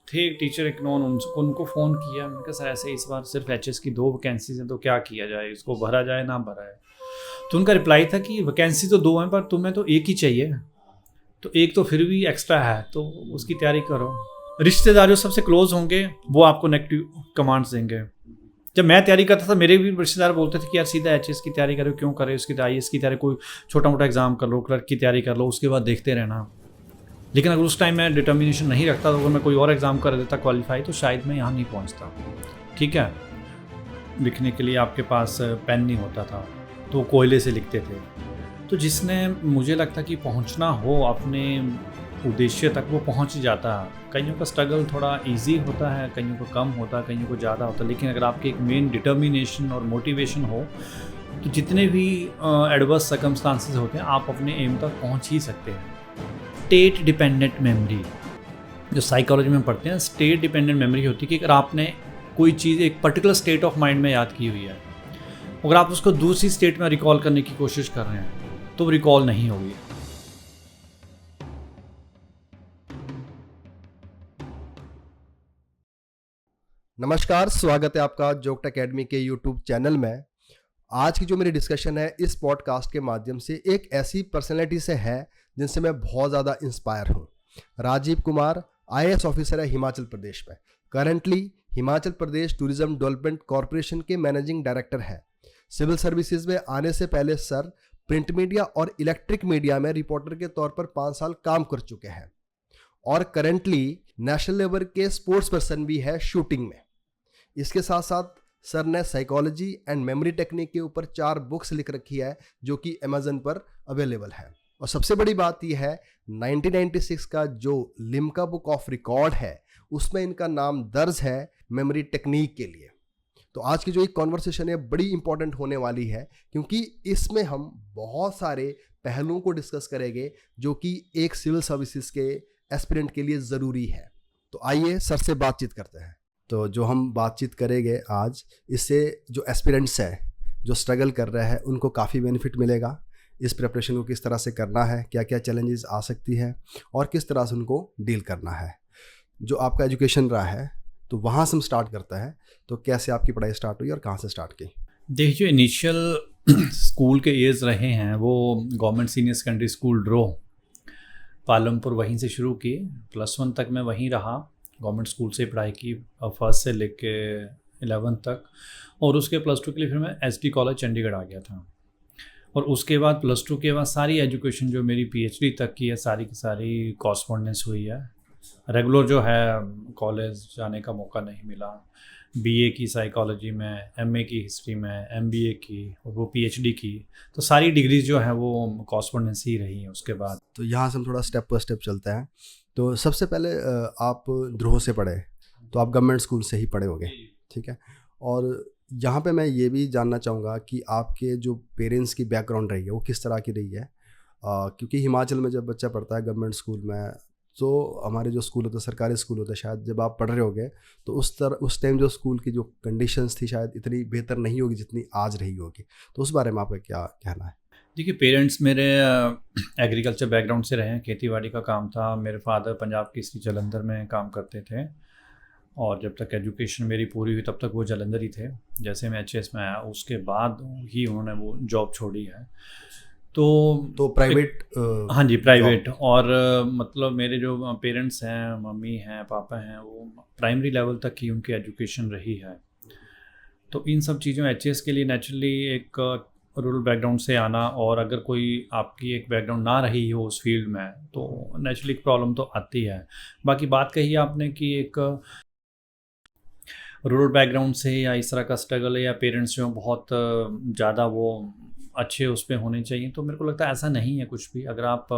थे एक टीचर एक नॉन, उनको फ़ोन किया। मैंने कहा सर ऐसे इस बार सिर्फ एचएस की 2 वैकेंसीज हैं, तो क्या किया जाए, इसको भरा जाए ना भरा है। तो उनका रिप्लाई था कि वैकेंसी तो 2 हैं पर तुम्हें तो एक ही चाहिए, तो एक तो फिर भी एक्स्ट्रा है तो उसकी तैयारी करो। रिश्तेदार जो सबसे क्लोज होंगे वो आपको नेगेटिव कमांड्स देंगे। जब मैं तैयारी करता था मेरे भी रिश्तेदार बोलते थे कि यार सीधा एचएस की तैयारी करो, क्यों करे, उसकी आईएएस की तैयारी, कोई छोटा मोटा एग्जाम कर लो, क्लर्क की तैयारी कर लो, उसके बाद देखते रहना। लेकिन अगर उस टाइम मैं डिटर्मिनेशन नहीं रखता, तो अगर मैं कोई और एग्ज़ाम कर देता क्वालिफाई, तो शायद मैं यहाँ नहीं पहुँचता। ठीक है, लिखने के लिए आपके पास पेन नहीं होता था, तो कोयले से लिखते थे। तो जिसने मुझे लगता कि पहुँचना हो अपने उद्देश्य तक, वो पहुँच जाता। कईयों का स्ट्रगल थोड़ा इजी होता है, कईयों को कम होता है, कईयों को ज़्यादा होता है, लेकिन अगर आपकी एक मेन डिटर्मिनेशन और मोटिवेशन हो, तो जितने भी एडवर्स सर्कमस्टांसेस होते हैं आप अपने एम तक पहुँच ही सकते हैं। स्टेट डिपेंडेंट मेमोरी, जो साइकोलॉजी में पढ़ते हैं, स्टेट डिपेंडेंट मेमोरी होती है कि अगर आपने कोई चीज़ एक पर्टिकुलर स्टेट ऑफ माइंड में याद की हुई है, अगर आप उसको दूसरी स्टेट में रिकॉल करने की कोशिश कर रहे हैं तो रिकॉल नहीं होगी। नमस्कार, स्वागत है आपका जोक्ट एकेडमी के यूट्यूब चैनल में। आज की जो मेरी डिस्कशन है इस पॉडकास्ट के माध्यम से एक ऐसी पर्सनैलिटी से है जिनसे मैं बहुत ज़्यादा इंस्पायर हूँ। राजीव कुमार आईएएस ऑफिसर है हिमाचल प्रदेश में। Currently Himachal Pradesh tourism development corporation के मैनेजिंग डायरेक्टर है। सिविल सर्विसेज में आने से पहले सर प्रिंट मीडिया और इलेक्ट्रिक मीडिया में रिपोर्टर के तौर पर 5 साल काम कर चुके हैं और करंटली नेशनल लेवल के स्पोर्ट्स पर्सन भी है शूटिंग में। इसके साथ साथ सर ने साइकोलॉजी एंड मेमोरी टेक्निक के ऊपर 4 बुक्स लिख रखी है जो कि अमेजन पर अवेलेबल है। और सबसे बड़ी बात यह है 1996 का जो लिम्का बुक ऑफ रिकॉर्ड है उसमें इनका नाम दर्ज है मेमोरी टेक्निक के लिए। तो आज की जो एक कॉन्वर्सेशन है बड़ी इंपॉर्टेंट होने वाली है क्योंकि इसमें हम बहुत सारे पहलुओं को डिस्कस करेंगे जो कि एक सिविल सर्विसेज के एस्पिरेंट के लिए ज़रूरी है। तो आइए सर से बातचीत करते हैं। तो जो हम बातचीत करेंगे आज, इससे जो एस्पिरेंट्स हैं जो स्ट्रगल कर रहे हैं उनको काफ़ी बेनिफिट मिलेगा। इस प्रिपरेशन को किस तरह से करना है, क्या क्या चैलेंजेस आ सकती है और किस तरह से उनको डील करना है। जो आपका एजुकेशन रहा है तो वहाँ से हम स्टार्ट करता है। तो कैसे आपकी पढ़ाई स्टार्ट हुई और कहाँ से स्टार्ट की? देखिए, जो इनिशियल स्कूल के ईयर्स रहे हैं वो गवर्नमेंट सीनियर सेकेंडरी स्कूल ड्रो पालमपुर, वहीं से शुरू की। +1 तक मैं वहीं रहा, गवर्नमेंट स्कूल से पढ़ाई की, फर्स्ट से लेके 11th तक। और उसके +2 के लिए फिर मैं एसडी कॉलेज चंडीगढ़ आ गया था। और उसके बाद +2 के बाद सारी एजुकेशन जो मेरी पीएचडी तक की है सारी की सारी कॉरस्पॉन्डेंस हुई है। रेगुलर जो है कॉलेज जाने का मौका नहीं मिला। बीए की साइकोलॉजी में, एमए की हिस्ट्री में, एमबीए की और वो पीएचडी की, तो सारी डिग्रीज जो है वो कॉरस्पॉन्डेंस ही रही हैं उसके बाद। तो यहाँ से हम थोड़ा स्टेप बाय स्टेप चलते हैं। तो सबसे पहले आप ध्रुव से पढ़े, तो आप गवर्नमेंट स्कूल से ही पढ़े होंगे, ठीक है। और यहाँ पे मैं ये भी जानना चाहूँगा कि आपके जो पेरेंट्स की बैकग्राउंड रही है वो किस तरह की रही है। क्योंकि हिमाचल में जब बच्चा पढ़ता है गवर्नमेंट स्कूल में, तो हमारे जो स्कूल होते हैं सरकारी स्कूल होते हैं, शायद जब आप पढ़ रहे होगे तो उस टाइम जो स्कूल की जो कंडीशंस थी शायद इतनी बेहतर नहीं होगी जितनी आज रही होगी। तो उस बारे में आपका क्या कहना है? देखिए, पेरेंट्स मेरे एग्रीकल्चर बैकग्राउंड से रहे हैं, खेतीबाड़ी का काम था। मेरे फादर पंजाब केसरी जालंधर में काम करते थे और जब तक एजुकेशन मेरी पूरी हुई तब तक वो जालंधर ही थे। जैसे मैं एचएस में आया उसके बाद ही उन्होंने वो जॉब छोड़ी है। तो प्राइवेट? हाँ जी, प्राइवेट। और मतलब मेरे जो पेरेंट्स हैं, मम्मी हैं, पापा हैं, वो प्राइमरी लेवल तक ही उनकी एजुकेशन रही है। तो इन सब चीज़ों एचएस के लिए नेचुरली एक रूरल बैकग्राउंड से आना, और अगर कोई आपकी एक बैकग्राउंड ना रही हो उस फील्ड में तो नेचुरली एक प्रॉब्लम तो आती है। बाकी बात कही आपने कि एक रूरल बैकग्राउंड से या इस तरह का स्ट्रगल है या पेरेंट्स जो बहुत ज़्यादा वो अच्छे उस पर होने चाहिए, तो मेरे को लगता है ऐसा नहीं है कुछ भी। अगर आप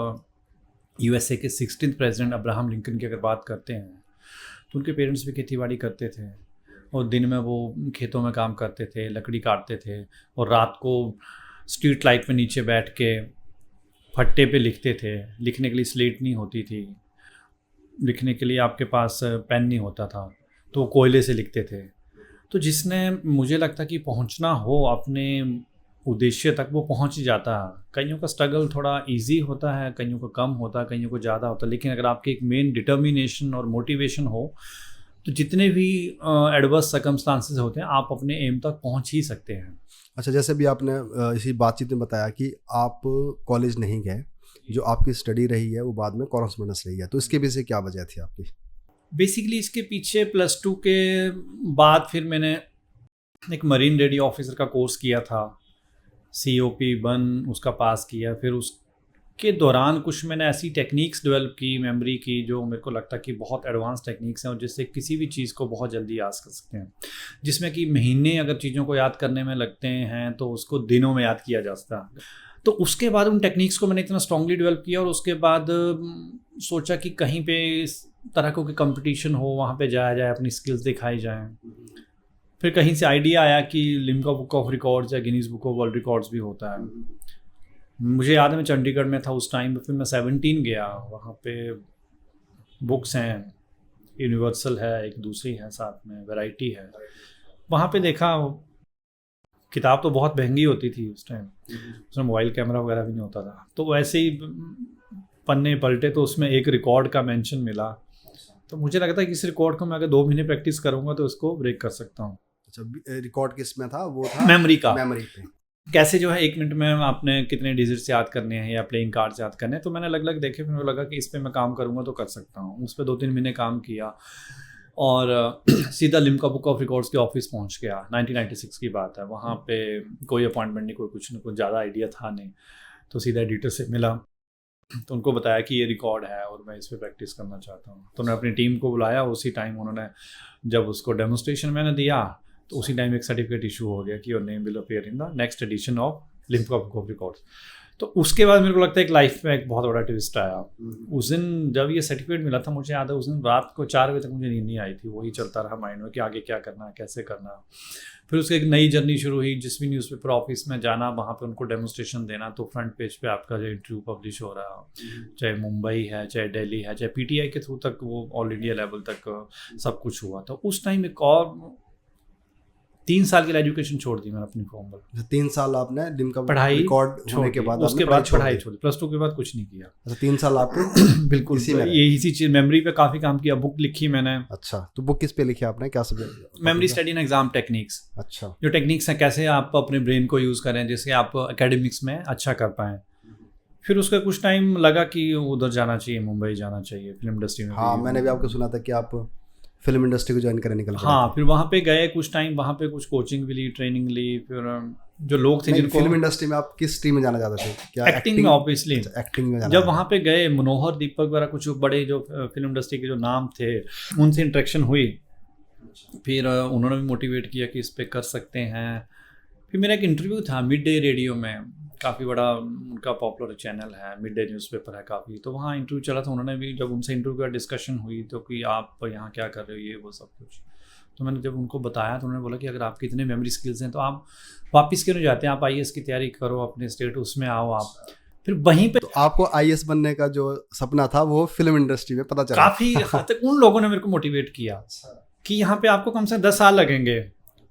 यूएसए के 16th प्रेसिडेंट अब्राहम लिंकन की अगर बात करते हैं तो उनके पेरेंट्स भी खेतीबाड़ी करते थे और दिन में वो खेतों में काम करते थे, लकड़ी काटते थे, और रात को स्ट्रीट लाइट में नीचे बैठ के फट्टे पे लिखते थे। लिखने के लिए स्लेट नहीं होती थी, लिखने के लिए आपके पास पेन नहीं होता था, तो वो कोयले से लिखते थे। तो जिसने मुझे लगता कि पहुंचना हो अपने उद्देश्य तक वो पहुंच ही जाता है। कईयों का स्ट्रगल थोड़ा इजी होता है, कईयों का कम होता है, कईयों को ज़्यादा होता है, लेकिन अगर आपकी एक मेन डिटर्मिनेशन और मोटिवेशन हो तो जितने भी एडवर्स सर्कमस्टांसेस होते हैं आप अपने एम तक पहुंच ही सकते हैं। अच्छा, जैसे भी आपने इसी बातचीत में बताया कि आप कॉलेज नहीं गए, जो आपकी स्टडी रही है वो बाद में कॉरेस्पॉन्डेंस रही है, तो इसके पीछे क्या वजह थी आपकी? बेसिकली इसके पीछे +2 के बाद फिर मैंने एक मरीन रेडियो ऑफिसर का कोर्स किया था, COP-1 उसका पास किया। फिर उसके दौरान कुछ मैंने ऐसी टेक्निक्स डेवलप की मेमोरी की जो मेरे को लगता कि बहुत एडवांस टेक्निक्स हैं और जिससे किसी भी चीज़ को बहुत जल्दी याद कर सकते हैं, जिसमें कि महीने अगर चीज़ों को याद करने में लगते हैं तो उसको दिनों में याद किया जा सकता है। तो उसके बाद उन टेक्निक्स को मैंने इतना स्ट्रांगली डेवलप किया और उसके बाद सोचा कि कहीं पे इस तरह को कंपटीशन हो वहाँ पे जाया जाए, अपनी स्किल्स दिखाई जाएं। फिर कहीं से आइडिया आया कि लिम्का बुक ऑफ रिकॉर्ड्स या Guinness book of world records भी होता है। मुझे याद है मैं चंडीगढ़ में था उस टाइम पे, फिर मैं 17 गया, वहाँ पे बुक्स हैं, यूनिवर्सल है, एक दूसरी है, साथ में वैरायटी है। वहाँ पे देखा किताब तो बहुत महंगी होती थी उस टाइम, उसमें मोबाइल कैमरा वगैरह भी नहीं होता था, तो वैसे ही पन्ने पलटे तो उसमें एक रिकॉर्ड का मेंशन मिला। तो मुझे लगता है कि इस रिकॉर्ड को मैं अगर 2 महीने प्रैक्टिस करूँगा तो इसको ब्रेक कर सकता हूँ। अच्छा, रिकॉर्ड किस में था? वो था मेमोरी का। मेमोरी पे कैसे जो है 1 मिनट में आपने कितने डिजिट्स याद करने हैं या प्लेइंग कार्ड्स याद करने हैं। तो मैंने अलग अलग देखे, फिर मुझे लगा कि इस पर मैं काम करूँगा तो कर सकता हूँ। उस पर 2-3 महीने काम किया और सीधा लिम्का बुक ऑफ रिकॉर्ड्स के ऑफिस पहुंच गया। 1996 की बात है। वहाँ पे कोई अपॉइंटमेंट नहीं, कोई कुछ नहीं, कुछ ज़्यादा आइडिया था नहीं। तो सीधा एडिटर से मिला तो उनको बताया कि ये रिकॉर्ड है और मैं इस पर प्रैक्टिस करना चाहता हूँ। तो उन्होंने अपनी टीम को बुलाया। उसी टाइम उन्होंने जब उसको डेमोस्ट्रेशन मैंने दिया तो उसी टाइम एक सर्टिफिकेट इशू हो गया कि your name will appear in the next edition of Limca book of records. तो उसके बाद मेरे को लगता है एक लाइफ में एक बहुत बड़ा ट्विस्ट आया। उस दिन जब ये सर्टिफिकेट मिला था, मुझे याद है उस दिन रात को 4 बजे तक मुझे नींद नहीं आई थी। वही चलता रहा माइंड में कि आगे क्या करना है, कैसे करना है। फिर उसकी एक नई जर्नी शुरू हुई, जिस भी न्यूज़पेपर ऑफिस में जाना, वहाँ पे उनको डेमोस्ट्रेशन देना। तो फ्रंट पेज पे आपका जो इंटरव्यू पब्लिश हो रहा, चाहे मुंबई है, चाहे दिल्ली है, चाहे PTI के थ्रू तक, वो ऑल इंडिया लेवल तक सब कुछ हुआ। तो उस टाइम एक और 3 साल की एजुकेशन छोड़ दी मैंने अपनी फॉर्मल। 3 साल आपने लिम्का पढ़ाई रिकॉर्ड होने के बाद उसके बाद पढ़ाई छोड़ी, +2 के बाद कुछ नहीं किया। अच्छा, 3 साल आपके बिल्कुल ये इसी चीज़, मेमोरी पे काफ़ी काम किया, बुक लिखी मैंने। अच्छा, तो बुक किस पे लिखी आपने, क्या subject? Memory study and exam techniques. अच्छा, जो टेक्निक्स हैं कैसे आप अपने ब्रेन को यूज़ करें जिससे आप एकेडमिक्स में अच्छा कर पाएँ। फिर उसका कुछ टाइम लगा कि उधर जाना चाहिए, मुंबई जाना चाहिए, फिल्म इंडस्ट्री में। हाँ, मैंने भी आपको सुना था कि आप फिल्म इंडस्ट्री को ज्वाइन करने निकल गए। हाँ, फिर वहाँ पे गए कुछ टाइम, वहाँ पे कुछ कोचिंग भी ली, ट्रेनिंग ली। फिर जो लोग थे जिनको फिल्म इंडस्ट्री में आप किस स्ट्रीम में जाना चाहते थे? क्या एक्टिंग में? ऑब्वियसली एक्टिंग में जाना। जब वहाँ पे गए, मनोहर, दीपक वगैरह कुछ बड़े जो फिल्म इंडस्ट्री के जो नाम थे, उनसे इंटरेक्शन हुई। फिर उन्होंने भी मोटिवेट किया कि इस पे कर सकते हैं। फिर मेरा एक इंटरव्यू था मिड डे रेडियो में, काफ़ी बड़ा उनका पॉपुलर चैनल है, मिड डे न्यूज़पेपर है काफ़ी। तो वहाँ इंटरव्यू चला था, उन्होंने भी जब उनसे इंटरव्यू का डिस्कशन हुई तो कि आप यहाँ क्या कर रहे हो, ये वो सब कुछ। तो मैंने जब उनको बताया तो उन्होंने बोला कि अगर आपकी इतने मेमोरी स्किल्स हैं तो आप वापस क्यों नहीं जाते, आप IAS की तैयारी करो, अपने स्टेट उसमें आओ आप। फिर वहीं पे तो आपको IAS बनने का जो सपना था वो फिल्म इंडस्ट्री में पता चला। काफ़ी हद तक उन लोगों ने मेरे को मोटिवेट किया कि यहाँ पे आपको कम से कम 10 साल लगेंगे,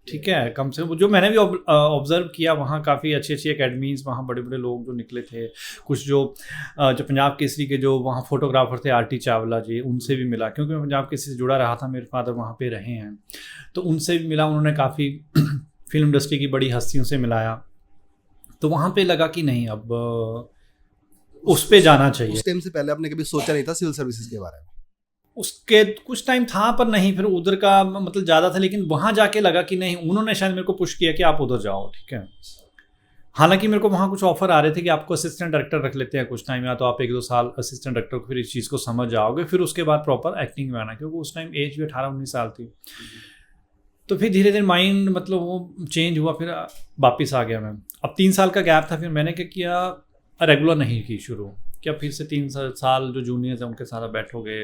ठीक है, कम से कम। जो मैंने भी ऑब्जर्व किया, वहाँ काफ़ी अच्छी अच्छी एकेडमीज़, वहाँ बड़े बड़े लोग जो निकले थे, कुछ जो पंजाब केसरी के जो वहाँ फोटोग्राफर थे, RT चावला जी, उनसे भी मिला, क्योंकि मैं पंजाब केसरी से जुड़ा रहा था, मेरे फादर वहाँ पे रहे हैं, तो उनसे भी मिला। उन्होंने काफ़ी फिल्म इंडस्ट्री की बड़ी हस्तियों से मिलाया। तो वहाँ पे लगा कि नहीं, अब उस पर जाना चाहिए। उस टाइम से पहले आपने कभी सोचा नहीं था सिविल सर्विसेज के बारे में? उसके कुछ टाइम था पर नहीं, फिर उधर का मतलब ज़्यादा था, लेकिन वहाँ जाके लगा कि नहीं, उन्होंने शायद मेरे को पुश किया कि आप उधर जाओ, ठीक है। हालांकि मेरे को वहाँ कुछ ऑफर आ रहे थे कि आपको असिस्टेंट डायरेक्टर रख लेते हैं कुछ टाइम, या तो आप 1-2 साल असिस्टेंट डायरेक्टर को फिर इस चीज़ को समझ जाओगे, फिर उसके बाद प्रॉपर एक्टिंग में आना, क्योंकि उस टाइम एज भी 18-19 साल थी। तो फिर धीरे धीरे माइंड मतलब वो चेंज हुआ, फिर वापस आ गया मैं। अब 3 साल का गैप था, फिर मैंने क्या किया, रेगुलर नहीं की शुरू, क्या फिर से 3 साल जो जूनियर्स हैं उनके साथ बैठोगे,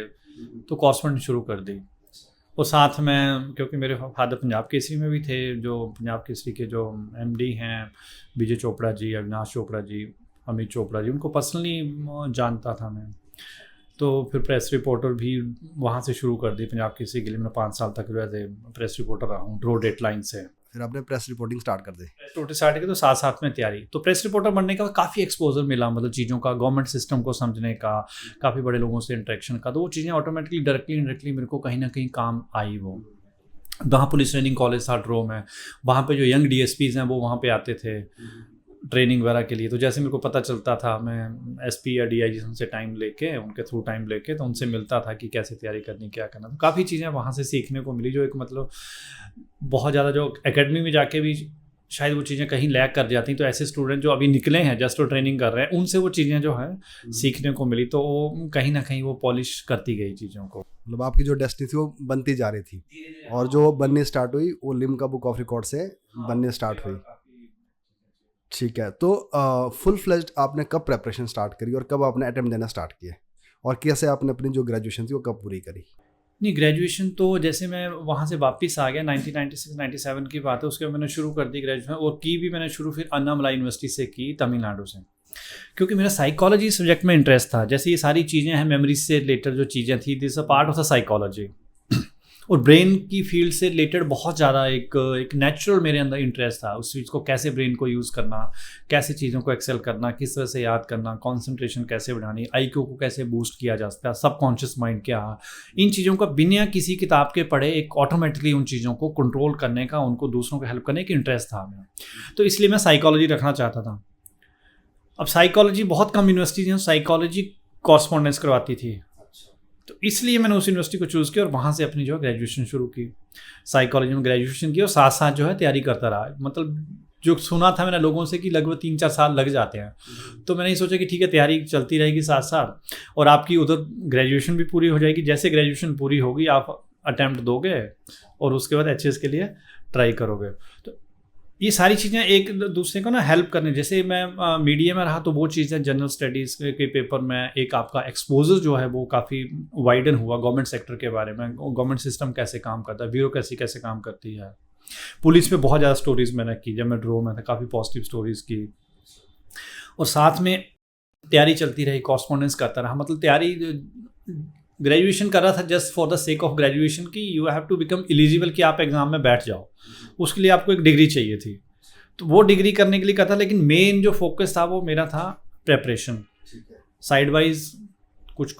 तो कॉरस्पॉन्डेंट शुरू कर दी। और साथ में क्योंकि मेरे फादर पंजाब केसरी में भी थे, जो पंजाब केसरी के जो MD हैं, विजय चोपड़ा जी, अविनाश चोपड़ा जी, अमित चोपड़ा जी, उनको पर्सनली जानता था मैं। तो फिर प्रेस रिपोर्टर भी वहाँ से शुरू कर दी पंजाब केसरी के लिए। मैंने 5 साल तक जो है प्रेस रिपोर्टर रहा हूँ, ड्रो डेडलाइन से। फिर आपने प्रेस रिपोर्टिंग स्टार्ट कर दी। रिपोर्टर स्टार्ट की तो साथ साथ में तैयारी, तो प्रेस रिपोर्टर बनने का काफ़ी एक्सपोजर मिला, मतलब चीज़ों का, गवर्नमेंट सिस्टम को समझने का, काफ़ी बड़े लोगों से इंटरेक्शन का, तो वो चीज़ें ऑटोमेटिकली डायरेक्टली इनडायरेक्टली मेरे को कहीं ना कहीं काम आई। वो वहाँ पुलिस ट्रेनिंग कॉलेज था ड्रो में, वहाँ पे जो यंग डीएसपीज़ हैं वो वहाँ पे आते थे ट्रेनिंग वगैरह के लिए, तो जैसे मेरे को पता चलता था, मैं एसपी या डीआईजी से टाइम लेके, उनके थ्रू टाइम लेके, तो उनसे मिलता था कि कैसे तैयारी करनी, क्या करना, तो काफ़ी चीज़ें वहाँ से सीखने को मिली, जो एक मतलब बहुत ज़्यादा, जो एकेडमी में जाके भी शायद वो चीज़ें कहीं लैग कर जाती, तो ऐसे स्टूडेंट जो अभी निकले हैं जस्ट ट्रेनिंग कर रहे हैं, उनसे वो चीज़ें जो है सीखने को मिली, तो वो कहीं ना कहीं वो पॉलिश करती गई चीज़ों को। मतलब आपकी जो डेस्टिनी थी वो बनती जा रही थी, और जो बननी स्टार्ट हुई वो लिम्का बुक ऑफ रिकॉर्ड से बननी स्टार्ट हुई। ठीक है, तो फुल फ्लेज्ड आपने कब प्रेपरेशन स्टार्ट करी और कब आपने अटेम्प्ट देना स्टार्ट किए, और कैसे आपने अपनी जो ग्रेजुएशन थी वो कब पूरी करी? नहीं, ग्रेजुएशन तो जैसे मैं वहाँ से वापस आ गया 1996-97 की बात है, उसके बाद मैंने शुरू कर दी ग्रेजुएशन, और की भी मैंने शुरू फिर अन्नामलाई यूनिवर्सिटी से की, तमिलनाडु से, क्योंकि मेरा साइकोलॉजी सब्जेक्ट में इंटरेस्ट था। जैसे ये सारी चीज़ें हैं, मेमोरी से रिलेटेड जो चीज़ें थी, this a part of the psychology, और ब्रेन की फील्ड से रिलेटेड बहुत ज़्यादा एक नेचुरल मेरे अंदर इंटरेस्ट था उस चीज़ को, कैसे ब्रेन को यूज़ करना, कैसे चीज़ों को एक्सेल करना, किस तरह से याद करना, कंसंट्रेशन कैसे बढ़ानी, आईक्यू को कैसे बूस्ट किया जा सकता है, सबकॉन्शियस माइंड क्या, इन चीज़ों का बिना किसी किताब के पढ़े एक ऑटोमेटिकली उन चीज़ों को कंट्रोल करने का, उनको दूसरों को हेल्प करने का इंटरेस्ट था मेरा, तो इसलिए मैं साइकोलॉजी रखना चाहता था। अब साइकोलॉजी बहुत कम यूनिवर्सिटीज हैं साइकोलॉजी कॉरस्पॉन्डेंस करवाती थी, तो इसलिए मैंने उस यूनिवर्सिटी को चूज़ किया और वहाँ से अपनी जो है ग्रेजुएशन शुरू की, साइकोलॉजी में ग्रेजुएशन की, और साथ साथ जो है तैयारी करता रहा। मतलब जो सुना था मैंने लोगों से कि लगभग 3-4 साल लग जाते हैं, तो मैंने ये सोचा कि ठीक है, तैयारी चलती रहेगी साथ साथ, और आपकी उधर ग्रेजुएशन भी पूरी हो जाएगी। जैसे ग्रेजुएशन पूरी होगी आप अटैम्प्ट दोगे और उसके बाद एचएस के लिए ट्राई करोगे, तो ये सारी चीज़ें एक दूसरे को ना हेल्प करने। जैसे मैं मीडिया में रहा तो वो चीज़ें जनरल स्टडीज़ के पेपर में एक आपका एक्सपोजर जो है वो काफ़ी वाइडन हुआ गवर्नमेंट सेक्टर के बारे में, गवर्नमेंट सिस्टम कैसे काम करता है, ब्यूरोक्रेसी कैसे काम करती है, पुलिस पे बहुत ज़्यादा स्टोरीज़ मैंने की जब मैं ड्रो में था, काफ़ी पॉजिटिव स्टोरीज़ की, और साथ में तैयारी चलती रही, कॉरस्पॉन्डेंस करता रहा। मतलब तैयारी ग्रेजुएशन कर रहा था just for the sake of graduation की you have to become eligible कि आप एग्ज़ाम में बैठ जाओ, उसके लिए आपको एक डिग्री चाहिए थी, तो वो डिग्री करने के लिए करता, लेकिन मेन जो फोकस था वो मेरा था प्रेपरेशन। साइड वाइज कुछ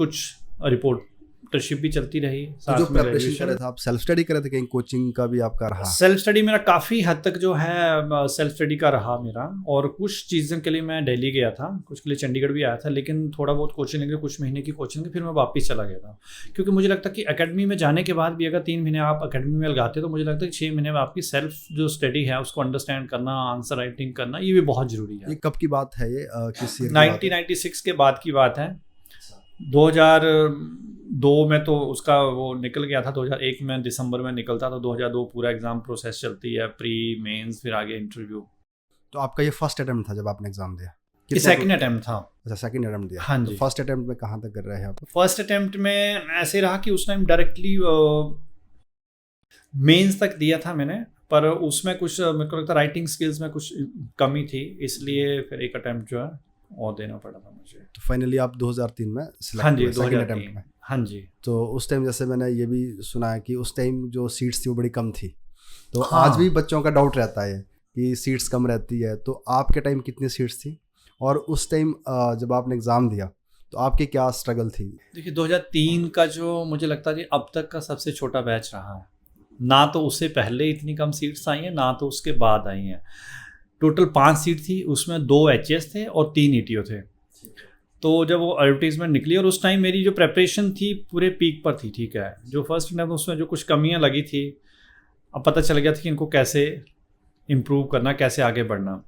रिपोर्टरशिप भी चलती रही। तो जो प्रेपरेशन कर रहे थे आप सेल्फ स्टडी कर रहे थे, कहीं कोचिंग का भी आपका रहा? सेल्फ स्टडी मेरा काफ़ी हद तक जो है सेल्फ स्टडी का रहा मेरा, और कुछ चीज़ों के लिए मैं दिल्ली गया था, कुछ के लिए चंडीगढ़ भी आया था, लेकिन थोड़ा बहुत कोचिंग लेके कुछ महीने की कोचिंग, फिर मैं वापस चला गया था, क्योंकि मुझे लगता कि एकेडमी में जाने के बाद भी अगर 3 महीने आप एकेडमी में लगाते तो मुझे लगता है कि 6 महीने में आपकी सेल्फ जो स्टडी है उसको अंडरस्टैंड करना, आंसर राइटिंग करना, ये भी बहुत ज़रूरी है। ये कब की बात है? ये किस ईयर? 1996 के बाद की बात है। 2002 में तो उसका वो निकल गया था, 2001 में दिसंबर में निकलता था, 2002 पूरा एग्ज़ाम प्रोसेस चलती है, प्री मेंस फिर आगे इंटरव्यू। तो आपका ये फर्स्ट अटेम्प्ट था जब आपने एग्जाम दिया? ये सेकंड अटेम्प्ट था। अच्छा, सेकंड अटेम्प्ट दिया। हाँ जी। तो फर्स्ट अटेम्प्ट में कहाँ तक कर रहे हैं आप? फर्स्ट अटेम्प्ट में ऐसे रहा कि उस टाइम डायरेक्टली मेंस तक दिया था मैंने, पर उसमें कुछ मेरे को लगता है राइटिंग स्किल्स में कुछ कमी थी, इसलिए फिर एक अटेम्प्ट जो है और देना पड़ा था मुझे। तो फाइनली आप 2003 में सिलेक्ट हाँ जी, हुए सेकंड अटेम्प्ट में? हाँ जी। तो उस टाइम जैसे मैंने ये भी सुना है कि उस टाइम जो सीट्स थी वो बड़ी कम थी, तो हाँ। आज भी बच्चों का डाउट रहता है कि सीट्स कम रहती है, तो आपके टाइम कितनी सीट्स थी, और उस टाइम जब आपने एग्ज़ाम दिया तो आपकी क्या स्ट्रगल थी? देखिए 2003 का जो मुझे लगता है कि अब तक का सबसे छोटा बैच रहा है, ना तो उससे पहले इतनी कम सीट्स आई हैं, ना तो उसके बाद आई हैं। टोटल 5 सीट थी, उसमें 2 एचएस थे और 3 ईटीओ थे। तो जब वो एडवर्टीजमेंट निकली, और उस टाइम मेरी जो प्रेपरेशन थी पूरे पीक पर थी, ठीक है, जो फर्स्ट टाइम उसमें जो कुछ कमियां लगी थी, अब पता चल गया था कि इनको कैसे इम्प्रूव करना, कैसे आगे बढ़ना।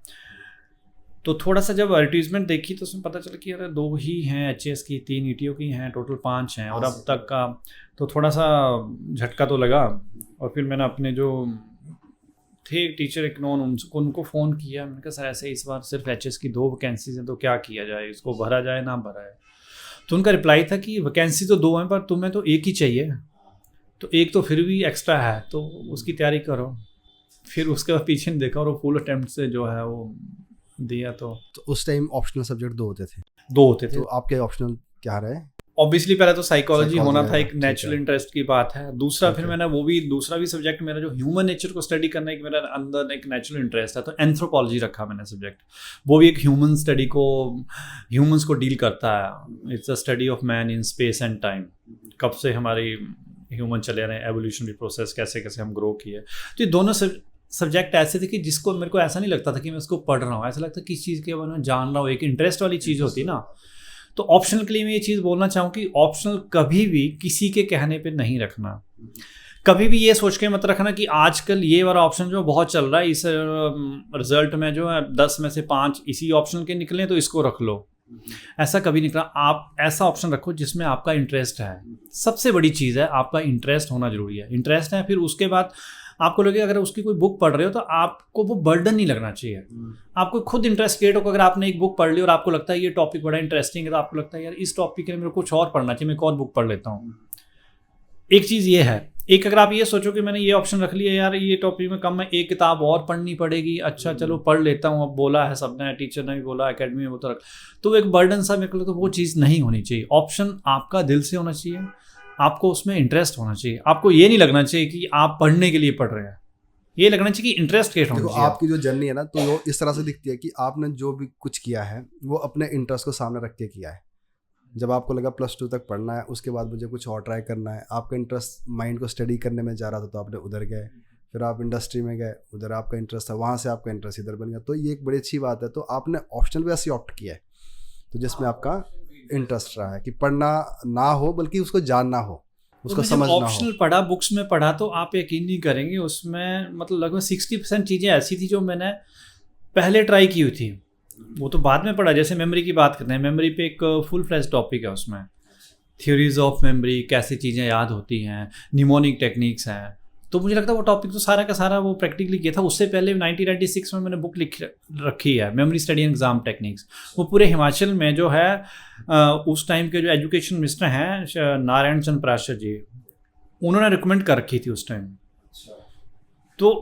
तो थोड़ा सा जब एडवर्टीजमेंट देखी तो उसमें पता चला कि अरे 2 ही हैं एचएस की, 3 ईटीओ की हैं, टोटल 5 हैं, और अब तक का, तो थोड़ा सा झटका तो लगा। और फिर मैंने अपने जो थे टीचर एक नॉन, उनको फ़ोन किया, मैंने कहा सर ऐसे इस बार सिर्फ एचएस की 2 वैकेंसीज हैं, तो क्या किया जाए, इसको भरा जाए ना भरा है। तो उनका रिप्लाई था कि वैकेंसी तो 2 हैं पर तुम्हें तो एक ही चाहिए, तो एक तो फिर भी एक्स्ट्रा है, तो उसकी तैयारी करो। फिर उसके बाद पीछे नहीं देखा और वो फुल अटेम्प्ट से जो है वो दिया। तो उस टाइम ऑप्शनल सब्जेक्ट 2 होते थे? 2 होते थे। तो आपके ऑप्शनल क्या रहे? ऑब्वियसली पहले तो साइकोलॉजी होना था, एक ठीक नेचुरल है। इंटरेस्ट की बात है। दूसरा फिर Okay. मैंने दूसरा भी सब्जेक्ट मेरा जो ह्यूमन नेचर को स्टडी करने की मेरा अंदर एक नेचुरल इंटरेस्ट है, तो एंथ्रोपोलॉजी रखा मैंने सब्जेक्ट। वो भी एक ह्यूमन स्टडी को, ह्यूमंस को डील करता है। It's a study of man in space and time, कब से हमारी ह्यूमन चले रहे हैं, एवोल्यूशनरी प्रोसेस कैसे कैसे हम ग्रो किए। तो ये दोनों सब्जेक्ट ऐसे थे कि जिसको मेरे को ऐसा नहीं लगता था कि मैं उसको पढ़ रहा हूँ, ऐसा लगता किस चीज़ के बारे में जान रहा हूँ, एक इंटरेस्ट वाली चीज़ होती है ना। तो ऑप्शनल के लिए मैं ये चीज़ बोलना चाहूँ कि ऑप्शनल कभी भी किसी के कहने पे नहीं रखना। कभी भी ये सोच के मत रखना कि आजकल ये वाला ऑप्शन जो बहुत चल रहा है, इस रिजल्ट में जो है 10 में से 5 इसी ऑप्शन के निकले तो इसको रख लो। ऐसा कभी नहीं करना। आप ऐसा ऑप्शन रखो जिसमें आपका इंटरेस्ट है। सबसे बड़ी चीज़ है आपका इंटरेस्ट होना जरूरी है। इंटरेस्ट है, फिर उसके बाद आपको लगे अगर उसकी कोई बुक पढ़ रहे हो तो आपको वो बर्डन नहीं लगना चाहिए। आपको खुद इंटरेस्ट क्रिएट होगा। अगर आपने एक बुक पढ़ ली और आपको लगता है ये टॉपिक बड़ा इंटरेस्टिंग है, तो आपको लगता है यार इस टॉपिक के लिए मेरे को कुछ और पढ़ना चाहिए, मैं एक और बुक पढ़ लेता हूँ। एक चीज़ ये है। एक अगर आप ये सोचो कि मैंने ये ऑप्शन रख लिया, यार ये टॉपिक में कम है, एक किताब और पढ़नी पड़ेगी, अच्छा चलो पढ़ लेता हूँ, अब बोला है सबने, टीचर ने भी बोला, एकेडमी में वो तो रख, तो एक बर्डन सा मेरे को, तो वो चीज़ नहीं होनी चाहिए। ऑप्शन आपका दिल से होना चाहिए, आपको उसमें इंटरेस्ट होना चाहिए। आपको ये नहीं लगना चाहिए कि आप पढ़ने के लिए पढ़ रहे हैं, ये लगना चाहिए कि इंटरेस्ट क्रिएट होना देखो चाहिए। आपकी जो जर्नी है ना, तो वो इस तरह से दिखती है कि आपने जो भी कुछ किया है वो अपने इंटरेस्ट को सामने रख के किया है। जब आपको लगा +2 तक पढ़ना है, उसके बाद मुझे कुछ और ट्राई करना है, आपका इंटरेस्ट माइंड को स्टडी करने में जा रहा था, तो आपने उधर गए। फिर आप इंडस्ट्री में गए, उधर आपका इंटरेस्ट था, वहाँ से आपका इंटरेस्ट इधर बन गया। तो ये एक बड़ी अच्छी बात है। तो आपने ऑप्शनल भी ऐसे ऑप्ट किया है तो जिसमें आपका इंटरेस्ट रहा है कि पढ़ना ना हो बल्कि उसको जानना हो, उसको समझना हो। ऑप्शनल पढ़ा, बुक्स में पढ़ा, तो आप यकीन नहीं करेंगे उसमें मतलब लगभग 60% चीज़ें ऐसी थी जो मैंने पहले ट्राई की हुई थी, वो तो बाद में पढ़ा। जैसे मेमोरी की बात करते हैं, मेमोरी पे एक फुल फ्लैश टॉपिक है उसमें, थ्योरीज ऑफ मेमोरी, कैसे चीज़ें याद होती हैं, निमोनिक टेक्निक्स हैं। तो मुझे लगता है वो टॉपिक तो सारा का सारा वो प्रैक्टिकली किया था। उससे पहले 1996 में मैंने बुक लिख रखी है, memory study and exam techniques. वो पूरे हिमाचल में जो है उस टाइम के जो एजुकेशन मिनिस्टर हैं नारायण चंद्र पराशर जी, उन्होंने रिकमेंड कर रखी थी उस टाइम। तो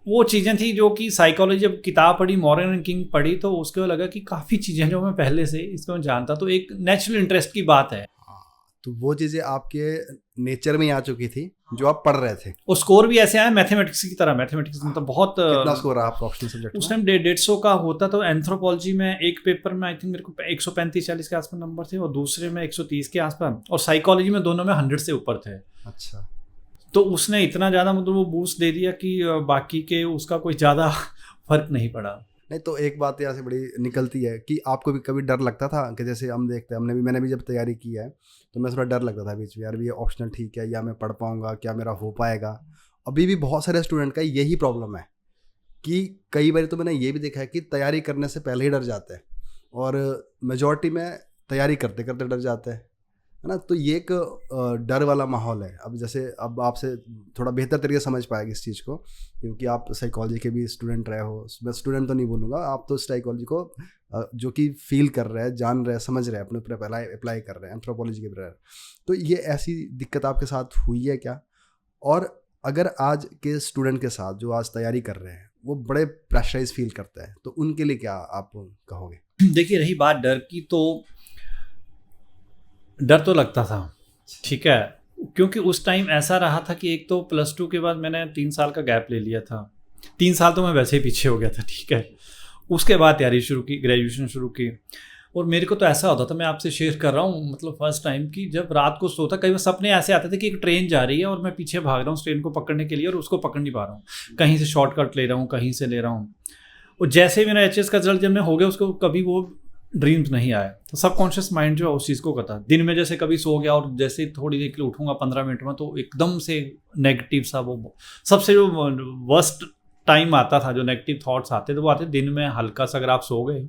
वो चीज़ें थी जो कि साइकोलॉजी, जब किताब पढ़ी, मॉर्गन एंड किंग पढ़ी, तो उसके बाद लगा कि काफ़ी चीज़ें जो मैं पहले से इसको मैं जानता, तो एक नेचुरल इंटरेस्ट की बात है। तो वो चीज़ें आपके नेचर में ही आ चुकी थी जो आप पढ़ रहे थे। और स्कोर भी ऐसे आया मैथमेटिक्स की तरह। मैथमेटिक्स में तो बहुत कितना स्कोर रहा आपका ऑप्शनल सब्जेक्ट उस में? टाइम 150 का होता। तो एंथ्रोपोलॉजी में एक पेपर में आई थिंक मेरे को 135-40 के आसपास नंबर थे, और दूसरे में 130 के आसपास, और साइकोलॉजी में दोनों में 100 से ऊपर थे। अच्छा। तो उसने इतना ज़्यादा मतलब वो बूस्ट दे दिया कि बाकी के उसका कोई ज़्यादा फर्क नहीं पड़ा। नहीं, तो एक बात यहाँ से बड़ी निकलती है कि आपको भी कभी डर लगता था कि जैसे हम देखते हैं, मैंने भी जब तैयारी की है तो मैं थोड़ा डर लगता था बीच में, यार भी ये ऑप्शनल ठीक है या मैं पढ़ पाऊँगा, क्या मेरा हो पाएगा? अभी भी बहुत सारे स्टूडेंट का यही प्रॉब्लम है कि कई बार तो मैंने ये भी देखा है कि तैयारी करने से पहले ही डर जाते हैं, और मेजॉरिटी में तैयारी करते करते डर जाते हैं, है ना। तो ये एक डर वाला माहौल है। अब जैसे अब आपसे थोड़ा बेहतर तरीके से समझ पाएगी इस चीज़ को, क्योंकि आप साइकोलॉजी के भी स्टूडेंट रहे हो। मैं स्टूडेंट तो नहीं बोलूँगा, आप तो साइकोलॉजी को जो कि फील कर रहे हैं, जान रहे हैं, समझ रहे हैं, अपने ऊपर अप्लाई कर रहे हैं एंथ्रोपोलॉजी के बगैर। तो ये ऐसी दिक्कत आपके साथ हुई है क्या? और अगर आज के स्टूडेंट के साथ जो आज तैयारी कर रहे हैं वो बड़े प्रेशराइज फील करते हैं, तो उनके लिए क्या आप कहोगे? देखिए, रही बात डर की, तो डर तो लगता था, ठीक है, क्योंकि उस टाइम ऐसा रहा था कि एक तो +2 के बाद मैंने 3 साल का गैप ले लिया था। 3 साल तो मैं वैसे ही पीछे हो गया था, ठीक है। उसके बाद तैयारी शुरू की, ग्रेजुएशन शुरू की। और मेरे को तो ऐसा होता था, मैं आपसे शेयर कर रहा हूँ, मतलब फर्स्ट टाइम की जब रात को सोता, कई बार सपने ऐसे आते थे कि एक ट्रेन जा रही है और मैं पीछे भाग रहा हूँ उस ट्रेन को पकड़ने के लिए, और उसको पकड़ नहीं पा रहा हूँ, कहीं से शॉर्टकट ले रहा हूँ, कहीं से ले रहा हूँ। और जैसे मेरा HS का रिजल्ट जब मैं हो गया, उसको कभी वो ड्रीम्स नहीं आया। तो सबकॉन्शियस माइंड जो है उस चीज़ को करता है। दिन में जैसे कभी सो गया और जैसे थोड़ी देर के लिए उठूंगा 15 मिनट में, तो एकदम से नेगेटिव सा, वो सबसे जो वर्स्ट टाइम आता था, जो नेगेटिव थॉट्स आते थे वो आते दिन में। हल्का सा अगर आप सो गए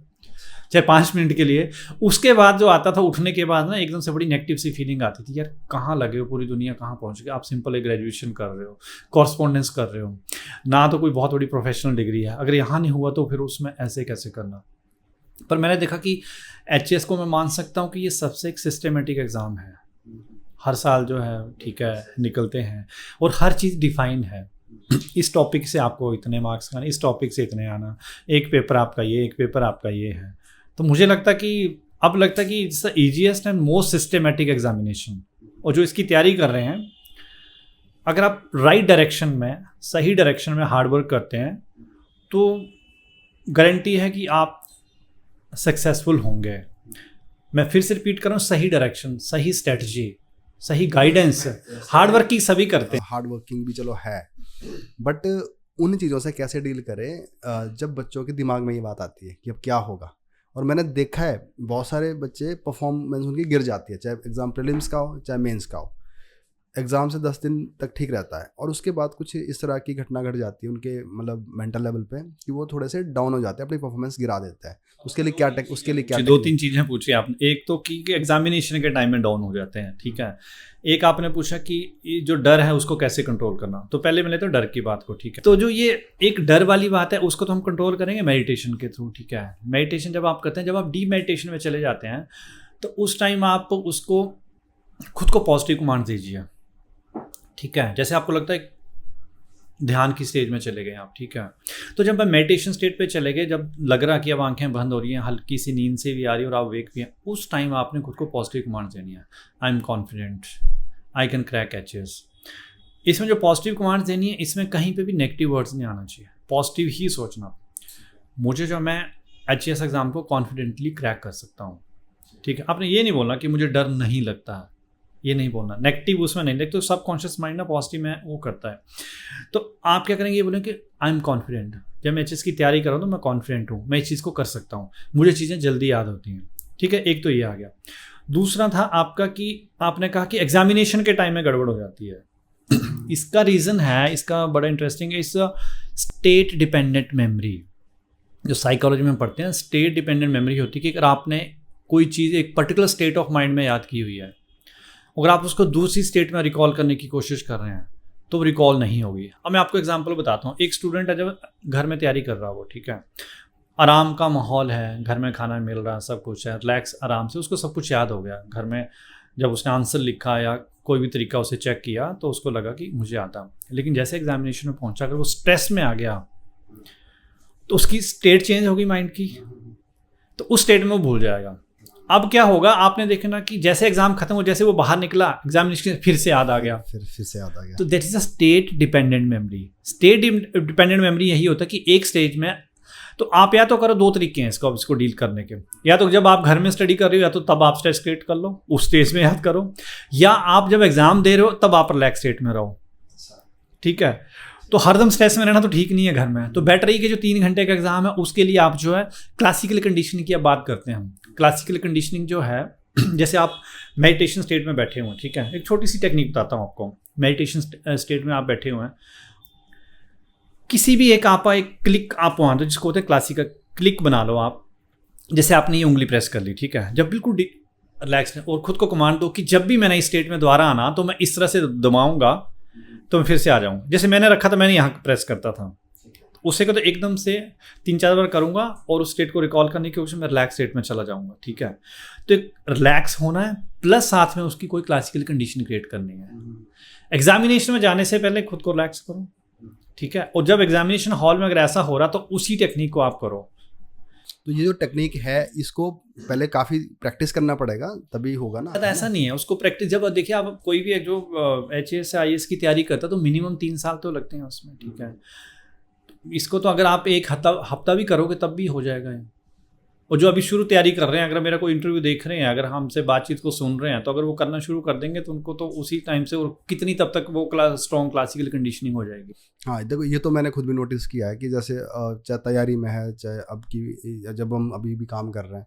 चाहे 5 मिनट के लिए, उसके बाद जो आता था उठने के बाद ना, एकदम से बड़ी नेगेटिव सी फीलिंग आती थी, यार कहाँ लगे हो, पूरी दुनिया कहाँ पहुँच गई। आप सिंपल एक ग्रेजुएशन कर रहे हो, कॉरस्पॉन्डेंस कर रहे हो ना, तो कोई बहुत बड़ी प्रोफेशनल डिग्री है, अगर यहाँ नहीं हुआ तो फिर उसमें ऐसे कैसे करना। पर मैंने देखा कि HS को मैं मान सकता हूँ कि ये सबसे एक सिस्टमेटिक एग्ज़ाम है। हर साल जो है, ठीक है, निकलते हैं और हर चीज़ डिफाइन है। इस टॉपिक से आपको इतने मार्क्स आना, इस टॉपिक से इतने आना, एक पेपर आपका ये, एक पेपर आपका ये है। तो मुझे लगता कि अब लगता है कि it's the easiest and most systematic examination. और जो इसकी तैयारी कर रहे हैं, अगर आप राइट डायरेक्शन में, सही डायरेक्शन में हार्ड वर्क करते हैं तो गारंटी है कि आप सक्सेसफुल होंगे। मैं फिर से रिपीट कर रहा हूँ, सही डायरेक्शन, सही स्ट्रेटजी, सही गाइडेंस, हार्ड वर्किंग सभी करते हैं। हार्ड वर्किंग भी चलो है, बट उन चीज़ों से कैसे डील करें जब बच्चों के दिमाग में ये बात आती है कि अब क्या होगा। और मैंने देखा है बहुत सारे बच्चे परफॉर्मेंस उनकी गिर जाती है, चाहे एग्ज़ाम प्रीलिम्स का हो चाहे मेंस का हो। एग्ज़ाम से 10 दिन तक ठीक रहता है और उसके बाद कुछ इस तरह की घटना घट जाती है उनके मतलब मेंटल लेवल पे कि वो थोड़े से डाउन हो जाते हैं, अपनी परफॉर्मेंस गिरा देता है। उसके लिए क्या दो तीन चीज़ें पूछी आपने। एक तो कि एग्जामिनेशन के टाइम में डाउन हो जाते हैं, ठीक है। एक आपने पूछा कि ये जो डर है उसको कैसे कंट्रोल करना। तो पहले मैंने तो डर की बात को, ठीक है। तो जो ये एक डर वाली बात है उसको तो हम कंट्रोल करेंगे मेडिटेशन के थ्रू, ठीक है। मेडिटेशन जब आप करते हैं, जब आप डीप मेडिटेशन में चले जाते हैं तो उस टाइम आप उसको खुद को पॉजिटिव कमांड दीजिए, ठीक है। जैसे आपको लगता है ध्यान की स्टेज में चले गए आप, ठीक है। तो जब मैं मेडिटेशन स्टेट पे चले गए, जब लग रहा कि अब आंखें बंद हो रही हैं, हल्की सी नींद से भी आ रही है और आप वेक भी हैं, उस टाइम आपने खुद को पॉजिटिव कमांड देनी है। I am confident, I can crack HS. इसमें जो पॉजिटिव कमांड देनी है, इसमें कहीं पे भी नेगेटिव वर्ड्स नहीं आना चाहिए, पॉजिटिव ही सोचना। मुझे जो मैं एचएस एग्ज़ाम को कॉन्फिडेंटली क्रैक कर सकता हूँ, ठीक है। आपने ये नहीं बोलना कि मुझे डर नहीं लगता है, ये नहीं बोलना, नेगेटिव उसमें नहीं। देखते तो सबकॉन्शियस माइंड ना पॉजिटिव में वो करता है। तो आप क्या करेंगे, ये बोलें कि आई एम कॉन्फिडेंट। जब मैं एचएस की तैयारी कर रहा हूँ तो मैं कॉन्फिडेंट हूँ, मैं इस चीज़ को कर सकता हूँ, मुझे चीज़ें जल्दी याद होती हैं, ठीक है। एक तो ये आ गया। दूसरा था आपका कि आपने कहा कि एग्जामिनेशन के टाइम में गड़बड़ हो जाती है। इसका रीज़न है, इसका बड़ा इंटरेस्टिंग है, इस स्टेट डिपेंडेंट मेमोरी। जो साइकोलॉजी में पढ़ते हैं, स्टेट डिपेंडेंट मेमोरी होती है कि अगर आपने कोई चीज़ एक पर्टिकुलर स्टेट ऑफ माइंड में याद की हुई है, अगर आप उसको दूसरी स्टेट में रिकॉल करने की कोशिश कर रहे हैं तो रिकॉल नहीं होगी। अब मैं आपको एग्जांपल बताता हूँ। एक स्टूडेंट है, जब घर में तैयारी कर रहा हो, ठीक है, आराम का माहौल है, घर में खाना मिल रहा है, सब कुछ है, रिलैक्स आराम से, उसको सब कुछ याद हो गया। घर में जब उसने आंसर लिखा या कोई भी तरीका उसे चेक किया तो उसको लगा कि मुझे आता। लेकिन जैसे एग्जामिनेशन में पहुंचा, अगर वो स्ट्रेस में आ गया तो उसकी स्टेट चेंज होगी माइंड की, तो उस स्टेट में वो भूल जाएगा। अब क्या होगा, आपने देखना कि जैसे एग्जाम खत्म हो, जैसे वो बाहर निकला एग्जामिनेशन फिर से याद आ गया, फिर से याद आ गया। तो that is a state dependent memory. State dependent memory यही होता है कि एक स्टेज में, तो आप या तो करो, दो तरीके हैं इसको डील करने के। या तो जब आप घर में स्टडी कर रहे हो, या तो तब आप स्ट्रेस क्रिएट कर लो, उस स्टेज में याद करो, या आप जब एग्जाम दे रहे हो तब आप रिलैक्स स्टेट में रहो, ठीक है। तो हरदम स्ट्रेस में रहना तो ठीक नहीं है घर में। तो बेटर है कि जो 3 घंटे का एग्जाम है उसके लिए आप जो है क्लासिकल कंडीशनिंग की अब बात करते हैं हम। क्लासिकल कंडीशनिंग जो है, जैसे आप मेडिटेशन स्टेट में बैठे हुए हैं, ठीक है। एक छोटी सी टेक्निक बताता हूँ आपको। मेडिटेशन स्टेट में आप बैठे हुए हैं, किसी भी एक क्लिक आप वहाँ तो जिसको होते हैं क्लासिकल क्लिक बना लो आप। जैसे आपने ये उंगली प्रेस कर ली, ठीक है। जब बिल्कुल रिलैक्स और खुद को कमांड दो कि जब भी मैंने इस स्टेट में दोबारा आना तो मैं इस तरह से दबाऊंगा तो मैं फिर से आ जाऊँ। जैसे मैंने रखा था, मैंने यहाँ प्रेस करता था, उसे को तो एकदम से 3-4 बार करूँगा और उस स्टेट को रिकॉल करने की कोशिश, मैं रिलैक्स स्टेट में चला जाऊँगा, ठीक है। तो एक रिलैक्स होना है, प्लस साथ में उसकी कोई क्लासिकल कंडीशन क्रिएट करनी है। एग्जामिनेशन में जाने से पहले खुद को रिलैक्स करो, ठीक है। और जब एग्जामिनेशन हॉल में अगर ऐसा हो रहा तो उसी टेक्निक को आप करो। तो ये जो टेक्निक है इसको पहले काफ़ी प्रैक्टिस करना पड़ेगा तभी होगा ना। ऐसा नहीं है, उसको प्रैक्टिस, जब देखिए आप कोई भी जो HAS IAS की तैयारी करता है तो मिनिमम 3 साल तो लगते हैं उसमें, ठीक है। इसको तो अगर आप एक हफ्ता भी करोगे तब भी हो जाएगा। और जो अभी शुरू तैयारी कर रहे हैं, अगर मेरा कोई इंटरव्यू देख रहे हैं, अगर हमसे बातचीत को सुन रहे हैं, तो अगर वो करना शुरू कर देंगे तो उनको तो उसी टाइम से, और कितनी तब तक वो स्ट्रॉन्ग क्लासिकल कंडीशनिंग हो जाएगी। हाँ देखो, ये तो मैंने खुद भी नोटिस किया है कि जैसे चाहे तैयारी में है, चाहे अब की जब हम अभी भी काम कर रहे हैं,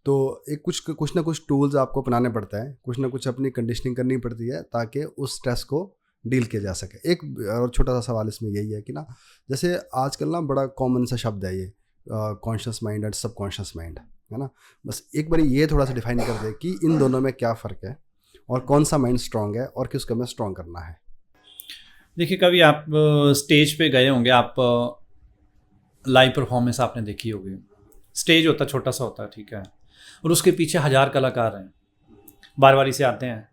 तो एक कुछ ना कुछ टूल्स आपको अपनाने पड़ता है, कुछ ना कुछ अपनी कंडीशनिंग करनी पड़ती है ताकि उस स्ट्रेस को डील किया जा सके। एक और छोटा सा सवाल इसमें यही है कि ना, जैसे आजकल ना बड़ा कॉमन सा शब्द है ये conscious mind and subconscious mind, है ना। बस एक बार ये थोड़ा सा डिफाइन कर दे कि इन दोनों में क्या फ़र्क है और कौन सा माइंड स्ट्रांग है और किसको हमें स्ट्रांग करना है। देखिए, कभी आप स्टेज पे गए होंगे, आप लाइव परफॉर्मेंस आपने देखी होगी। स्टेज होता छोटा सा होता है, ठीक है, और उसके पीछे 1000 कलाकार हैं, बार बारी से आते हैं।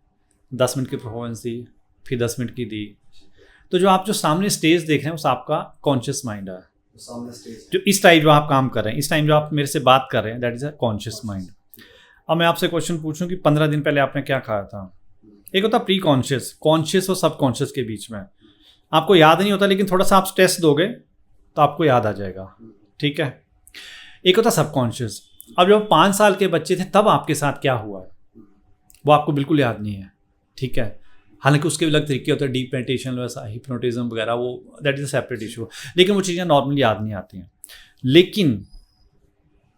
10 मिनट की परफॉर्मेंस दी, फिर 10 मिनट की दी। तो जो आप जो सामने स्टेज देख रहे हैं उस आपका कॉन्शियस माइंड है। जो इस टाइम जो आप काम कर रहे हैं, इस टाइम जो आप मेरे से बात कर रहे हैं, that is a conscious mind. अब मैं आपसे क्वेश्चन पूछूं कि 15 दिन पहले आपने क्या खाया था। एक होता प्री कॉन्शियस, कॉन्शियस और सब कॉन्शियस के बीच में आपको याद नहीं होता, लेकिन थोड़ा सा आप स्ट्रेस दोगे तो आपको याद आ जाएगा, ठीक है। एक होता सब कॉन्शियस, अब जब 5 साल के बच्चे थे तब आपके साथ क्या हुआ है वो आपको बिल्कुल याद नहीं है, ठीक है। हालांकि उसके भी अलग तरीके होते हैं, डीप मेडिटेशन वैसा, हिप्नोटिज्म वगैरह, वो that is a separate issue, लेकिन वो चीज़ें नॉर्मली याद नहीं आती हैं। लेकिन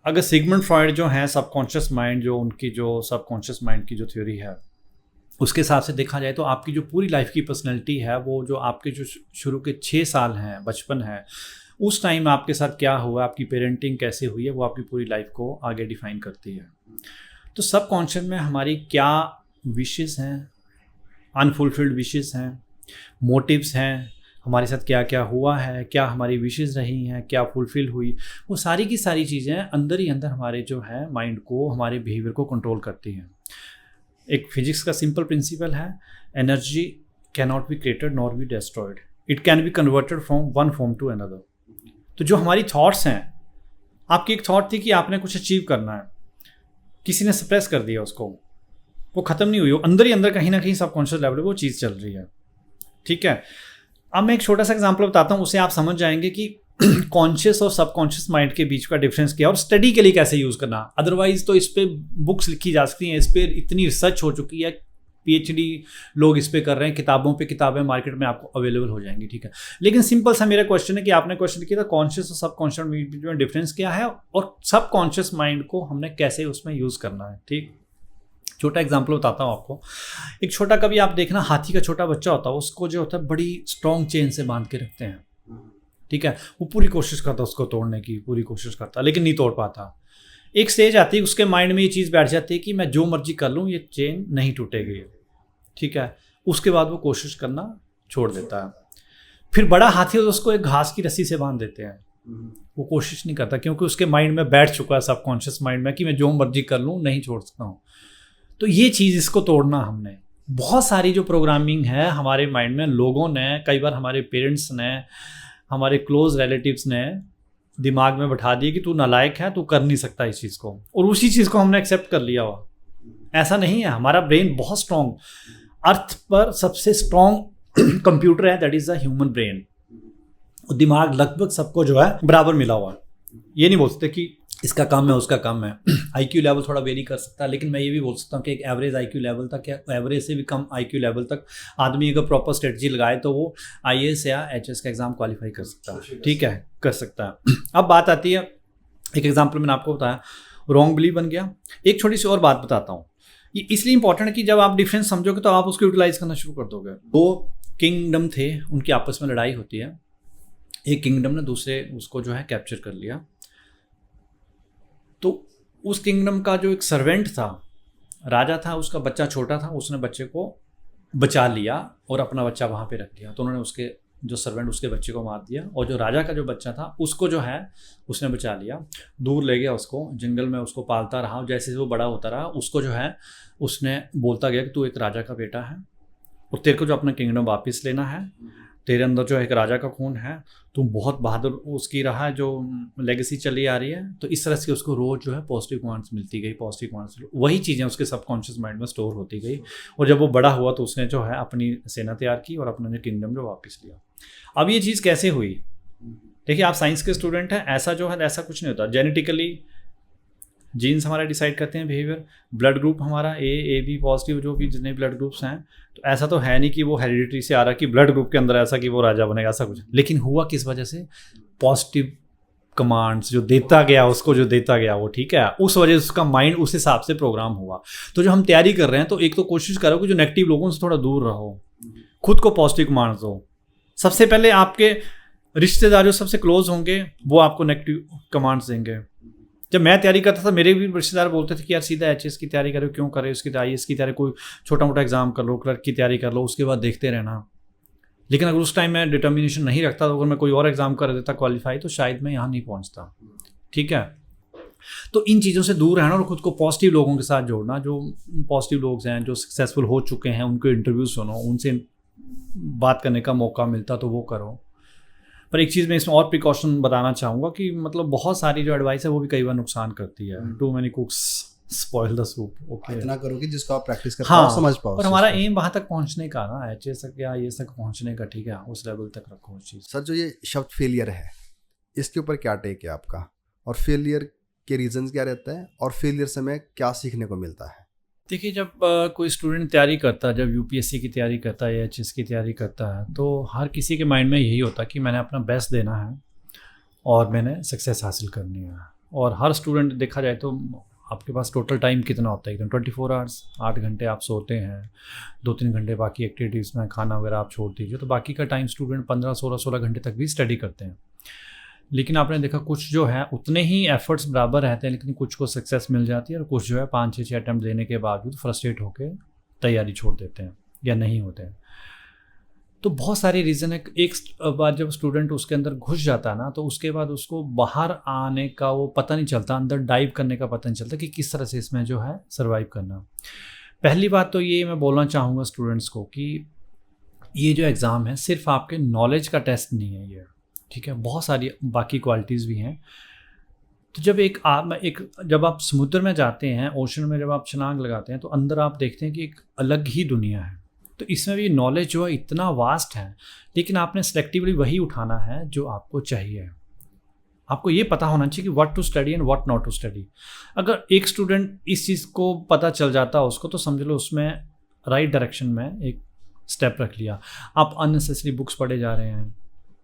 अगर सिगमंड फ्रॉइड जो है सबकॉन्शियस माइंड, जो उनकी जो सबकॉन्शियस माइंड की जो थ्योरी है, उसके हिसाब से देखा जाए तो आपकी जो पूरी लाइफ की पर्सनैलिटी है, वो जो आपके जो शुरू के 6 साल हैं, बचपन है, उस टाइम आपके साथ क्या हुआ, आपकी पेरेंटिंग कैसे हुई है, वो आपकी पूरी लाइफ को आगे डिफाइन करती है। तो सबकॉन्शियस में हमारी क्या विशेस हैं, अनफुलफिल्ड विशेस हैं, मोटिव्स हैं, हमारे साथ क्या क्या हुआ है, क्या हमारी विशेस रही हैं, क्या फुलफिल हुई, वो सारी की सारी चीज़ें अंदर ही अंदर हमारे जो है माइंड को, हमारे बिहेवियर को कंट्रोल करती हैं। एक फिजिक्स का सिंपल प्रिंसिपल है, energy can not be created nor be destroyed, it can be converted from one form to another. तो जो हमारी थॉट्स हैं, आपकी एक थॉट थी कि आपने कुछ अचीव करना है, किसी ने सप्रेस कर दिया उसको, वो ख़त्म नहीं हुई, वो अंदर ही अंदर कहीं ना कहीं सबकॉन्शियस लेवल पे वो चीज़ चल रही है, ठीक है। अब मैं एक छोटा सा एग्जांपल बताता हूँ, उससे आप समझ जाएंगे कि कॉन्शियस और सबकॉन्शियस माइंड के बीच का डिफरेंस क्या है और स्टडी के लिए कैसे यूज़ करना। अदरवाइज तो इस पर बुक्स लिखी जा सकती हैं, इस पर इतनी रिसर्च हो चुकी है, PhD लोग इस पे कर रहे हैं, किताबों पे किताबें मार्केट में आपको अवेलेबल हो जाएंगी, ठीक है। लेकिन सिंपल सा मेरा क्वेश्चन है कि आपने क्वेश्चन किया था कॉन्शियस और सबकॉन्शियस माइंड में डिफरेंस क्या है और सबकॉन्शियस माइंड को हमने कैसे उसमें यूज़ करना है, ठीक। छोटा एग्जाम्पल बताता हूँ आपको। एक छोटा, कभी आप देखना हाथी का छोटा बच्चा होता है, उसको जो होता है बड़ी स्ट्रॉन्ग चेन से बांध के रखते हैं, ठीक है। वो पूरी कोशिश करता है उसको तोड़ने की, पूरी कोशिश करता, लेकिन नहीं तोड़ पाता। एक स्टेज आती है, उसके माइंड में ये चीज़ बैठ जाती है कि मैं जो मर्जी कर लूँ ये चेन नहीं टूटेगी, ठीक है। उसके बाद वो कोशिश करना छोड़ देता है। फिर बड़ा हाथी है तो उसको एक घास की रस्सी से बांध देते हैं, वो कोशिश नहीं करता क्योंकि उसके माइंड में बैठ चुका है, सबकॉन्शियस माइंड में, कि मैं जो मर्जी कर लूँ नहीं छोड़ सकता हूँ। तो ये चीज़, इसको तोड़ना हमने, बहुत सारी जो प्रोग्रामिंग है हमारे माइंड में, लोगों ने, कई बार हमारे पेरेंट्स ने, हमारे क्लोज रिलेटिव्स ने दिमाग में बैठा दिए कि तू नालायक है, तू कर नहीं सकता इस चीज़ को, और उसी चीज़ को हमने एक्सेप्ट कर लिया हुआ। ऐसा नहीं है, हमारा ब्रेन बहुत स्ट्रॉन्ग, अर्थ पर सबसे स्ट्रॉन्ग कंप्यूटर है, that is the human brain. दिमाग लगभग सबको जो है बराबर मिला हुआ है। ये नहीं बोल सकते कि इसका कम है उसका कम है। IQ लेवल थोड़ा वेरी कर सकता है, लेकिन मैं ये भी बोल सकता हूँ कि एक एवरेज IQ लेवल तक या एवरेज से भी कम IQ लेवल तक आदमी अगर प्रॉपर स्ट्रेटजी लगाए तो वो IAS या HS का एग्ज़ाम क्वालिफाई कर सकता है, ठीक है, कर सकता है। अब बात आती है, एक एग्जाम्पल मैंने आपको बताया, रॉन्ग बिलीव बन गया। एक छोटी सी और बात बताता हूँ, ये इसलिए इंपॉर्टेंट है कि जब आप डिफरेंस समझोगे तो आप उसको यूटिलाइज करना शुरू कर दोगे। 2 किंगडम थे, उनकी आपस में लड़ाई होती है, एक किंगडम ने दूसरे उसको जो है कैप्चर कर लिया। तो उस किंगडम का जो एक सर्वेंट था, राजा था, उसका बच्चा छोटा था, उसने बच्चे को बचा लिया और अपना बच्चा वहाँ पे रख दिया। तो उन्होंने उसके जो सर्वेंट उसके बच्चे को मार दिया, और जो राजा का जो बच्चा था उसको जो है उसने बचा लिया, दूर ले गया उसको, जंगल में उसको पालता रहा। जैसे वो बड़ा होता रहा, उसको जो है उसने बोलता गया कि तू एक राजा का बेटा है और तेरे को जो अपना किंगडम वापस लेना है, तेरे अंदर जो एक राजा का खून है, तुम बहुत बहादुर उसकी रहा है, जो लेगेसी चली आ रही है। तो इस तरह से उसको रोज जो है पॉजिटिव कमांड्स मिलती गई, पॉजिटिव कमांड्स, वही चीज़ें उसके सबकॉन्शियस माइंड में स्टोर होती गई। और जब वो बड़ा हुआ तो उसने जो है अपनी सेना तैयार की और अपना जो किंगडम जो वापस लिया। अब ये चीज़ कैसे हुई? देखिए, आप साइंस के स्टूडेंट हैं, ऐसा जो है ऐसा कुछ नहीं होता। जेनेटिकली जीन्स हमारा डिसाइड करते हैं बिहेवियर, ब्लड ग्रुप हमारा AB पॉजिटिव, जो भी जितने ब्लड ग्रुप्स हैं, तो ऐसा तो है नहीं कि वो हेरिडिटी से आ रहा कि ब्लड ग्रुप के अंदर ऐसा कि वो राजा बनेगा, ऐसा कुछ। लेकिन हुआ किस वजह से? पॉजिटिव कमांड्स जो देता गया, उसको जो देता गया वो, ठीक है, उस वजह से उसका माइंड उस हिसाब से प्रोग्राम हुआ। तो जो हम तैयारी कर रहे हैं, तो एक तो कोशिश करो कि जो नेगेटिव लोगों से थोड़ा दूर रहो, खुद को पॉजिटिव कमांड्स दो। सबसे पहले आपके रिश्तेदार जो सबसे क्लोज होंगे वो आपको नेगेटिव कमांड्स देंगे। जब मैं तैयारी करता था, मेरे भी रिश्तेदार बोलते थे कि यार सीधा HS की तैयारी करो, क्यों करे उसकी IAS की तैयारी, कोई छोटा मोटा एग्जाम कर लो, क्लर्क की तैयारी कर लो, उसके बाद देखते रहना। लेकिन अगर उस टाइम मैं डिटर्मिनेशन नहीं रखता, तो अगर मैं कोई और एग्जाम कर देता क्वालिफाई, तो शायद मैं यहाँ नहीं पहुँचता, ठीक है। तो इन चीज़ों से दूर रहना और खुद को पॉजिटिव लोगों के साथ जोड़ना, जो पॉजिटिव लोग हैं, जो सक्सेसफुल हो चुके हैं, उनके इंटरव्यू सुनो, उनसे बात करने का मौका मिलता तो वो करो। पर एक चीज़ मैं इसमें और प्रिकॉशन बताना चाहूँगा कि मतलब बहुत सारी जो एडवाइस है वो भी कई बार नुकसान करती है। Too many cooks spoil the soup. Okay, इतना करो कि जिसको आप प्रैक्टिस कर हाँ, पाओ, समझ पाओ। और हमारा एम वहाँ तक पहुँचने का ना, एचएस तक या ये तक पहुँचने का, ठीक है, उस लेवल तक रखो उस चीज़। सर, जो ये शब्द फेलियर है, इसके ऊपर क्या टेक है आपका, और फेलियर के रीजंस क्या रहता है, और फेलियर से हमें क्या सीखने को मिलता है? देखिए, जब कोई स्टूडेंट तैयारी करता है, जब यूपीएससी की तैयारी करता है या एचएस की तैयारी करता है, तो हर किसी के माइंड में यही होता है कि मैंने अपना बेस्ट देना है और मैंने सक्सेस हासिल करनी है। और हर स्टूडेंट, देखा जाए तो आपके पास टोटल टाइम कितना होता है एकदम 24 आवर्स, 8 घंटे आप सोते हैं, 2-3 घंटे बाकी एक्टिविटीज़ में, खाना वगैरह आप छोड़ दीजिए, तो बाकी का टाइम स्टूडेंट 15-16 घंटे तक भी स्टडी करते हैं। लेकिन आपने देखा कुछ जो है उतने ही एफर्ट्स बराबर रहते हैं, लेकिन कुछ को सक्सेस मिल जाती है और कुछ जो है 5-6 अटैम्प्ट देने के बावजूद फ्रस्ट्रेट होकर तैयारी छोड़ देते हैं या नहीं होते हैं। तो बहुत सारे रीज़न है। एक बार जब स्टूडेंट उसके अंदर घुस जाता है ना, तो उसके बाद उसको बाहर आने का वो पता नहीं चलता, अंदर डाइव करने का पता नहीं चलता कि किस तरह से इसमें जो है सर्वाइव करना। पहली बात तो ये मैं बोलना चाहूँगा स्टूडेंट्स को कि ये जो एग्ज़ाम है सिर्फ आपके नॉलेज का टेस्ट नहीं है ये, ठीक है, बहुत सारी बाकी क्वालिटीज़ भी हैं। तो जब जब आप समुद्र में जाते हैं, ओशन में जब आप छलांग लगाते हैं, तो अंदर आप देखते हैं कि एक अलग ही दुनिया है। तो इसमें भी नॉलेज जो है इतना वास्ट है, लेकिन आपने सेलेक्टिवली वही उठाना है जो आपको चाहिए। आपको ये पता होना चाहिए कि what to study and what not to study. अगर एक स्टूडेंट इस चीज़ को पता चल जाता उसको, तो समझ लो उसमें राइट डायरेक्शन में एक स्टेप रख लिया। आप अननेसेसरी बुक्स पढ़े जा रहे हैं,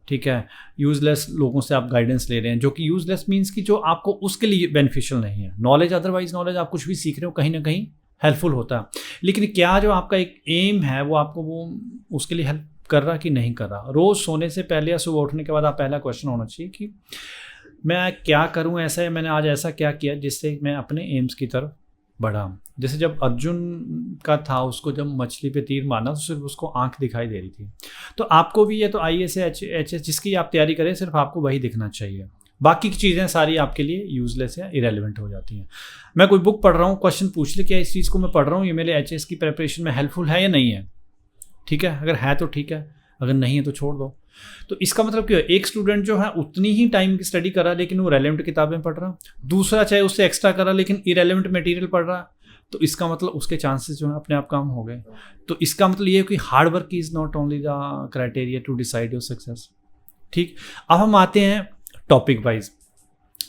ठीक है, यूज़लेस लोगों से आप गाइडेंस ले रहे हैं, जो कि यूज़लेस मीन्स कि जो आपको उसके लिए बेनिफिशियल नहीं है। नॉलेज, अदरवाइज नॉलेज, आप कुछ भी सीख रहे हो कहीं ना कहीं हेल्पफुल होता है, लेकिन क्या जो आपका एक एम है वो आपको वो उसके लिए हेल्प कर रहा कि नहीं कर रहा। रोज़ सोने से पहले या सुबह उठने के बाद आप पहला क्वेश्चन होना चाहिए कि मैं क्या करूं ऐसा है, मैंने आज ऐसा क्या किया जिससे मैं अपने एम्स की तरफ बढ़ा। जैसे जब अर्जुन का था, उसको जब मछली पे तीर मारना तो सिर्फ उसको आंख दिखाई दे रही थी। तो आपको भी ये तो IAS HS जिसकी आप तैयारी करें, सिर्फ आपको वही दिखना चाहिए, बाकी की चीज़ें सारी आपके लिए यूजलेस या इरेलीवेंट हो जाती हैं। मैं कोई बुक पढ़ रहा हूँ, क्वेश्चन पूछ ले क्या इस चीज़ को मैं पढ़ रहा हूँ ये मेरे HS की प्रिपरेशन में हेल्पफुल है या नहीं है, ठीक है, अगर है तो ठीक है, अगर नहीं है तो छोड़ दो। तो इसका मतलब क्या है, एक स्टूडेंट जो है उतनी ही टाइम की स्टडी कर रहा है लेकिन वो रेलेवेंट किताबें पढ़ रहा, दूसरा चाहे उससे एक्स्ट्रा कर रहा लेकिन इरेलीवेंट मटेरियल पढ़ रहा, तो इसका मतलब उसके चांसेस जो है अपने आप कम हो गए। तो इसका मतलब ये है कि hard work is not only the criteria to decide your success. ठीक, अब हम आते हैं टॉपिक वाइज,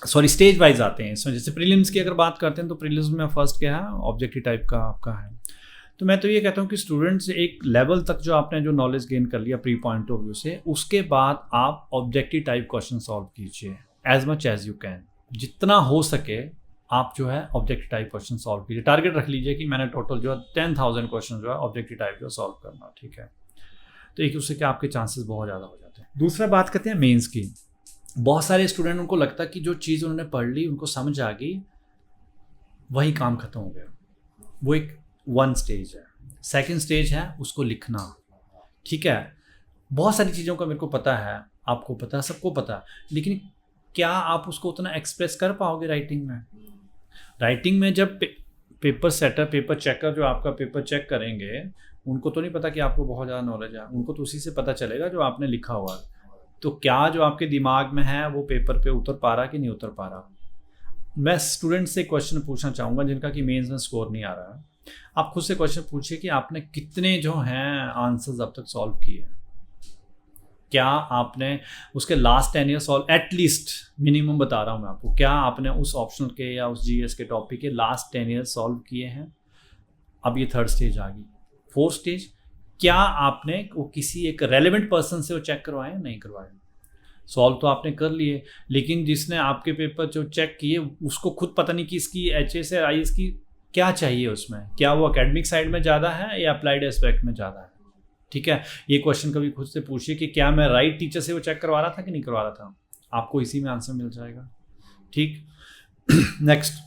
स्टेज वाइज आते हैं इसमें। जैसे प्रीलिम्स की अगर बात करते हैं तो प्रीलिम्स में फर्स्ट क्या है, ऑब्जेक्टिव टाइप का आपका है। तो मैं तो ये कहता हूँ कि स्टूडेंट्स एक लेवल तक जो आपने जो नॉलेज गेन कर लिया प्री पॉइंट ऑफ व्यू से, उसके बाद आप ऑब्जेक्टिव टाइप क्वेश्चन सॉल्व कीजिए as much as you can, जितना हो सके आप जो है ऑब्जेक्टिव टाइप क्वेश्चन सॉल्व कीजिए। टारगेट रख लीजिए कि मैंने टोटल जो है 10,000 क्वेश्चन जो है ऑब्जेक्टिव टाइप जो सॉल्व करना, ठीक है। तो एक उससे क्या आपके चांसेस बहुत ज़्यादा हो जाते हैं। दूसरा बात करते हैं मेंस की। बहुत सारे स्टूडेंट, उनको लगता है कि जो चीज़ उन्होंने पढ़ ली, उनको समझ आ गई, वही काम खत्म हो गया। वो एक वन स्टेज है। सेकंड स्टेज है उसको लिखना, ठीक है। बहुत सारी चीज़ों का मेरे को पता है, आपको पता है, सबको पता है, लेकिन क्या आप उसको उतना एक्सप्रेस कर पाओगे राइटिंग में? राइटिंग में जब पेपर सेटर, पेपर चेकर जो आपका पेपर चेक करेंगे, उनको तो नहीं पता कि आपको बहुत ज़्यादा नॉलेज है, उनको तो उसी से पता चलेगा जो आपने लिखा हुआ है। तो क्या जो आपके दिमाग में है वो पेपर पे उतर पा रहा कि नहीं उतर पा रहा। मैं स्टूडेंट से क्वेश्चन पूछना चाहूँगा जिनका कि मेंस में स्कोर नहीं आ रहा है। आप खुद से क्वेश्चन पूछिए कि आपने कितने जो हैं आंसर्स अब तक सॉल्व किए हैं। क्या आपने उसके last 10 year solve, at least minimum बता रहा हूँ मैं आपको, क्या आपने उस ऑप्शनल के या उस GS के टॉपिक के लास्ट 10 ईयर सॉल्व किए हैं? अब ये थर्ड स्टेज आ गई। फोर्थ स्टेज, क्या आपने वो किसी एक रेलेवेंट पर्सन से वो चेक करवाए या नहीं करवाए? सॉल्व तो आपने कर लिए, लेकिन जिसने आपके पेपर जो चेक किए उसको खुद पता नहीं कि इसकी HS या IAS की क्या चाहिए उसमें, क्या वो एकेडमिक साइड में ज़्यादा है या अप्लाइड एस्पेक्ट में ज़्यादा है, ठीक है। ये क्वेश्चन कभी खुद से पूछिए कि क्या मैं राइट टीचर से वो चेक करवा रहा था कि नहीं करवा रहा था, आपको इसी में आंसर मिल जाएगा, ठीक। नेक्स्ट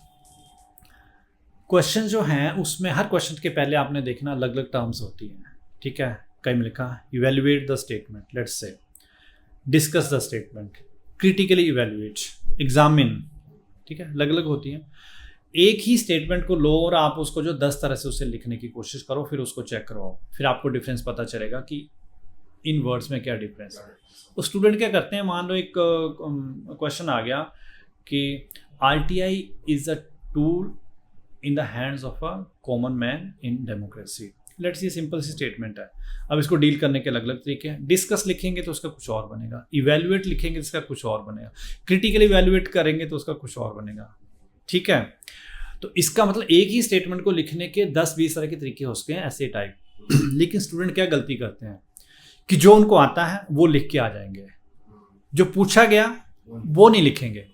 क्वेश्चन जो हैं उसमें हर क्वेश्चन के पहले आपने देखना अलग अलग टर्म्स होती हैं, ठीक है। कई में लिखा evaluate the statement, let's say discuss the statement, critically evaluate, examine, ठीक है, अलग अलग होती हैं। एक ही स्टेटमेंट को लो और आप उसको जो 10 तरह से उसे लिखने की कोशिश करो, फिर उसको चेक करवाओ, फिर आपको डिफरेंस पता चलेगा कि इन वर्ड्स में क्या डिफरेंस है। तो स्टूडेंट क्या करते हैं, मान लो एक क्वेश्चन आ गया कि RTI is a tool in the hands of a common man in democracy. Let's ये सिंपल सी स्टेटमेंट है। अब इसको डील करने के अलग अलग तरीके हैं। डिस्कस लिखेंगे तो उसका कुछ और बनेगा, इवेल्युएट लिखेंगे तो उसका कुछ और बनेगा, क्रिटिकली इवेल्युएट करेंगे तो उसका कुछ और बनेगा। ठीक है, तो इसका मतलब एक ही स्टेटमेंट को लिखने के 10-20 तरह के तरीके हो सकते हैं ऐसे टाइप। लेकिन स्टूडेंट क्या गलती करते हैं कि जो उनको आता है वो लिख के आ जाएंगे, जो पूछा गया वो नहीं लिखेंगे,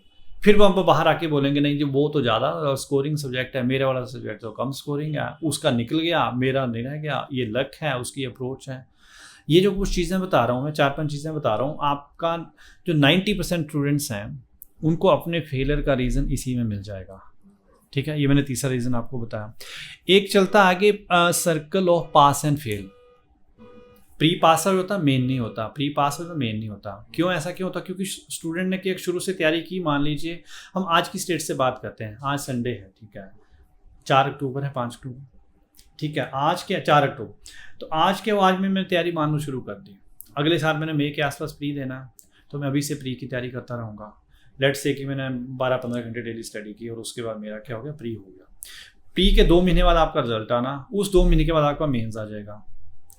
फिर वो हम बाहर आके बोलेंगे नहीं जी वो तो ज़्यादा स्कोरिंग सब्जेक्ट है, मेरे वाला सब्जेक्ट तो कम स्कोरिंग है, उसका निकल गया मेरा नहीं रह गया, ये लक है, उसकी अप्रोच है। ये जो कुछ चीज़ें बता रहा हूँ मैं, 4-5 चीज़ें बता रहा हूँ, आपका जो 90% स्टूडेंट्स हैं उनको अपने फेलियर का रीज़न इसी में मिल जाएगा। ठीक है, ये मैंने तीसरा रीज़न आपको बताया। एक चलता आगे circle of pass and fail. Pre pass out होता, मेन नहीं होता, प्री पास होता, मेन नहीं होता। क्यों ऐसा क्यों होता? क्योंकि स्टूडेंट ने कि शुरू से तैयारी की। मान लीजिए हम आज की स्टेट से बात करते हैं, आज संडे है, ठीक है, 4 अक्टूबर है, 5 अक्टूबर, ठीक है, आज क्या 4 अक्टूबर, तो आज के आज में मैंने तैयारी मान लो शुरू कर दी। अगले साल मैंने मई के आसपास प्री देना है, तो मैं अभी से प्री की तैयारी करता रहूँगा। लेट्स से कि मैंने 12-15 घंटे डेली स्टडी की और उसके बाद मेरा क्या हो गया, प्री हो गया। प्री के 2 महीने बाद आपका रिजल्ट आना, उस 2 महीने के बाद आपका मेंस आ जाएगा।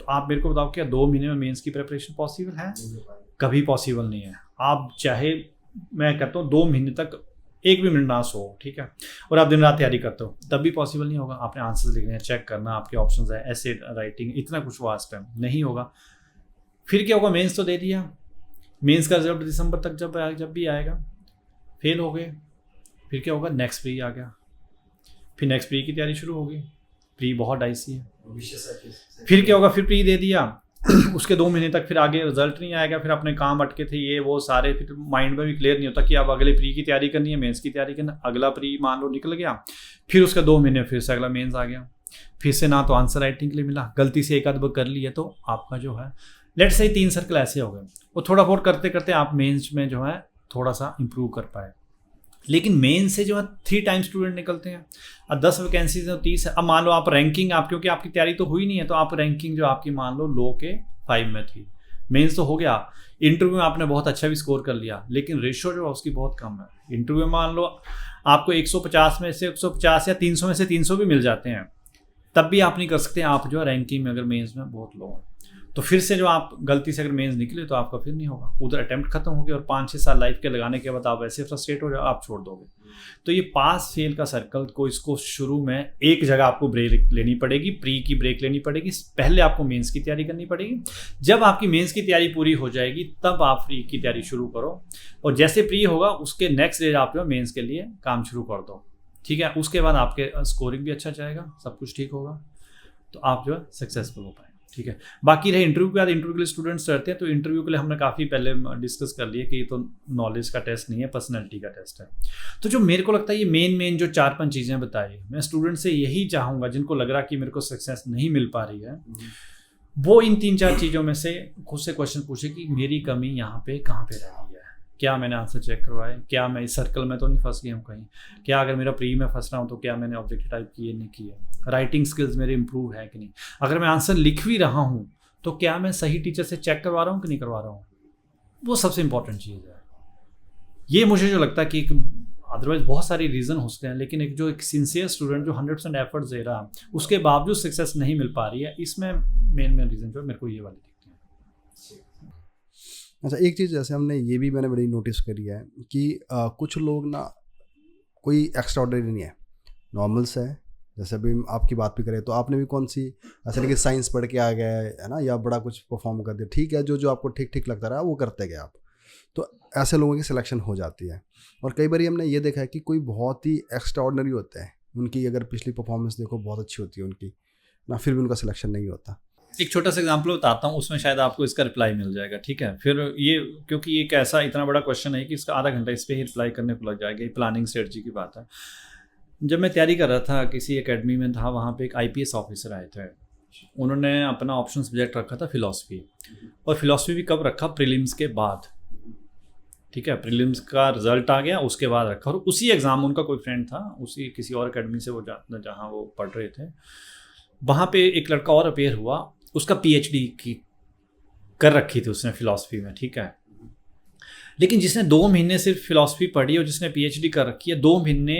तो आप मेरे को बताओ क्या 2 महीने में मेंस की प्रिपरेशन पॉसिबल है? कभी पॉसिबल नहीं है। आप चाहे, मैं कहता हूँ 2 महीने तक 1 भी मिनट ना सो, ठीक है, और आप दिन रात तैयारी करते हो, तब भी पॉसिबल नहीं होगा। आपने आंसर्स लिखने हैं, चेक करना, आपके ऑप्शंस है, ऐसे राइटिंग, इतना कुछ वास्ट है, नहीं होगा। फिर क्या होगा, मेंस तो दे दिया, मेंस का रिजल्ट दिसंबर तक जब भी आएगा, फेल हो गए, फिर क्या होगा, नेक्स्ट प्री आ गया, फिर नेक्स्ट प्री की तैयारी शुरू होगी। प्री बहुत डाइसी है। फिर क्या होगा, फिर प्री दे दिया, उसके 2 महीने तक फिर आगे रिजल्ट नहीं आएगा, फिर अपने काम अटके थे ये वो सारे, फिर माइंड में भी क्लियर नहीं होता कि अब अगले प्री की तैयारी करनी है, मेंस की तैयारी करना। अगला प्री मान लो निकल गया, फिर उसका 2 महीने फिर से अगला मेंस आ गया, फिर से ना तो आंसर राइटिंग के लिए मिला, गलती से एक आध बार कर लिया, तो आपका जो है लेट्स से 3 सर्कल ऐसे हो गए। और थोड़ा बहुत करते करते आप मेंस में जो है थोड़ा सा इंप्रूव कर पाए। लेकिन मेन से जो है 3 टाइम्स स्टूडेंट निकलते हैं। अब 10 वैकेंसीज हैं, 30 है। अब मान लो आप रैंकिंग, आप क्योंकि आपकी तैयारी तो हुई नहीं है, तो आप रैंकिंग जो आपकी मान लो लो के 5 में थी, मेंस तो हो गया, इंटरव्यू में आपने बहुत अच्छा भी स्कोर कर लिया, लेकिन रेशो जो है उसकी बहुत कम है। इंटरव्यू में मान लो आपको 150 में से 150 या 300 में से 300 भी मिल जाते हैं, तब भी आप नहीं कर सकते, आप जो है रैंकिंग में अगर मेंस में बहुत लो है। तो फिर से जो आप गलती से अगर मेंस निकले तो आपका फिर नहीं होगा, उधर अटेम्प्ट खत्म हो गया, और 5-6 साल लाइफ के लगाने के बाद आप ऐसे फ्रस्ट्रेट हो जाओ, आप छोड़ दोगे। तो ये पास फेल का सर्कल को, इसको शुरू में एक जगह आपको ब्रेक लेनी पड़ेगी, प्री की ब्रेक लेनी पड़ेगी, पहले आपको मेंस की तैयारी करनी पड़ेगी। जब आपकी मेंस की तैयारी पूरी हो जाएगी तब आप प्री की तैयारी शुरू करो, और जैसे प्री होगा उसके नेक्स्ट डे आप जो मेंस के लिए काम शुरू कर दो, ठीक है। उसके बाद आपके स्कोरिंग भी अच्छा जाएगा, सब कुछ ठीक होगा, तो आप जो है सक्सेसफुल हो पाए, ठीक है। बाकी रहे इंटरव्यू के बाद, इंटरव्यू के लिए स्टूडेंट्स रहते हैं, तो इंटरव्यू के लिए हमने काफ़ी पहले डिस्कस कर लिया कि ये तो नॉलेज का टेस्ट नहीं है, पर्सनैलिटी का टेस्ट है। तो जो मेरे को लगता है ये मेन जो 4-5 चीज़ें बताई, मैं स्टूडेंट से यही चाहूँगा जिनको लग रहा कि मेरे को सक्सेस नहीं मिल पा रही है, वो इन 3-4 चीज़ों में से खुद से क्वेश्चन पूछे कि मेरी कमी यहाँ पे कहाँ पे रह गई है। क्या मैंने आंसर चेक करवाए, क्या मैं इस सर्कल में तो नहीं फंस गया हूँ कहीं, क्या अगर मेरा प्री में फंस रहा हूँ तो क्या मैंने ऑब्जेक्टिव टाइप किए नहीं किए, राइटिंग स्किल्स मेरे इंप्रूव है कि नहीं, अगर मैं आंसर लिख भी रहा हूँ तो क्या मैं सही टीचर से चेक करवा रहा हूँ कि नहीं करवा रहा हूँ, वो सबसे इंपॉर्टेंट चीज़ है। ये मुझे जो लगता है कि अदरवाइज बहुत सारी रीज़न हो सकते हैं, लेकिन एक सिंसियर स्टूडेंट जो 100% एफर्ट्स दे रहा है उसके बावजूद सक्सेस नहीं मिल पा रही है, इसमें मेन रीज़न जो है मेरे को ये वाली दिखती है। अच्छा, एक चीज़ जैसे हमने ये भी मैंने बड़ी नोटिस करी है कि कुछ लोग ना कोई एक्स्ट्राऑर्डिनरी नहीं है, नॉर्मल्स है। जैसे अभी आपकी बात भी करें तो आपने भी कौन सी ऐसे नहीं कि साइंस पढ़ के आ गए है ना, या बड़ा कुछ परफॉर्म कर दिया, ठीक है, जो आपको ठीक ठीक लगता रहा वो करते गए आप, तो ऐसे लोगों की सिलेक्शन हो जाती है। और कई बार हमने ये देखा है कि कोई बहुत ही एक्स्ट्राऑर्डिनरी होते हैं, उनकी अगर पिछली परफॉर्मेंस देखो बहुत अच्छी होती है उनकी ना, फिर भी उनका सिलेक्शन नहीं होता। एक छोटा सा एग्जांपल बताता हूँ, उसमें शायद आपको इसका रिप्लाई मिल जाएगा, ठीक है। फिर ये क्योंकि एक ऐसा इतना बड़ा क्वेश्चन है कि इसका आधा घंटा इस पर ही रिप्लाई करने को लग जाएगा, ये प्लानिंग स्ट्रेटजी की बात है। जब मैं तैयारी कर रहा था किसी एकेडमी में था, वहाँ पे एक IPS ऑफिसर आए थे, उन्होंने अपना ऑप्शन सब्जेक्ट रखा था फिलॉसफी, और फिलॉसफी भी कब रखा, प्रीलिम्स के बाद, ठीक है, प्रीलिम्स का रिजल्ट आ गया उसके बाद रखा। और उसी एग्ज़ाम उनका कोई फ्रेंड था, उसी किसी और एकेडमी से वो जहाँ वो पढ़ रहे थे, वहाँ पे एक लड़का और अपेयर हुआ, उसका PhD की कर रखी थी उसने फिलॉसफी में, ठीक है। लेकिन जिसने 2 महीने सिर्फ फिलॉसफी पढ़ी और जिसने PhD कर रखी है, 2 महीने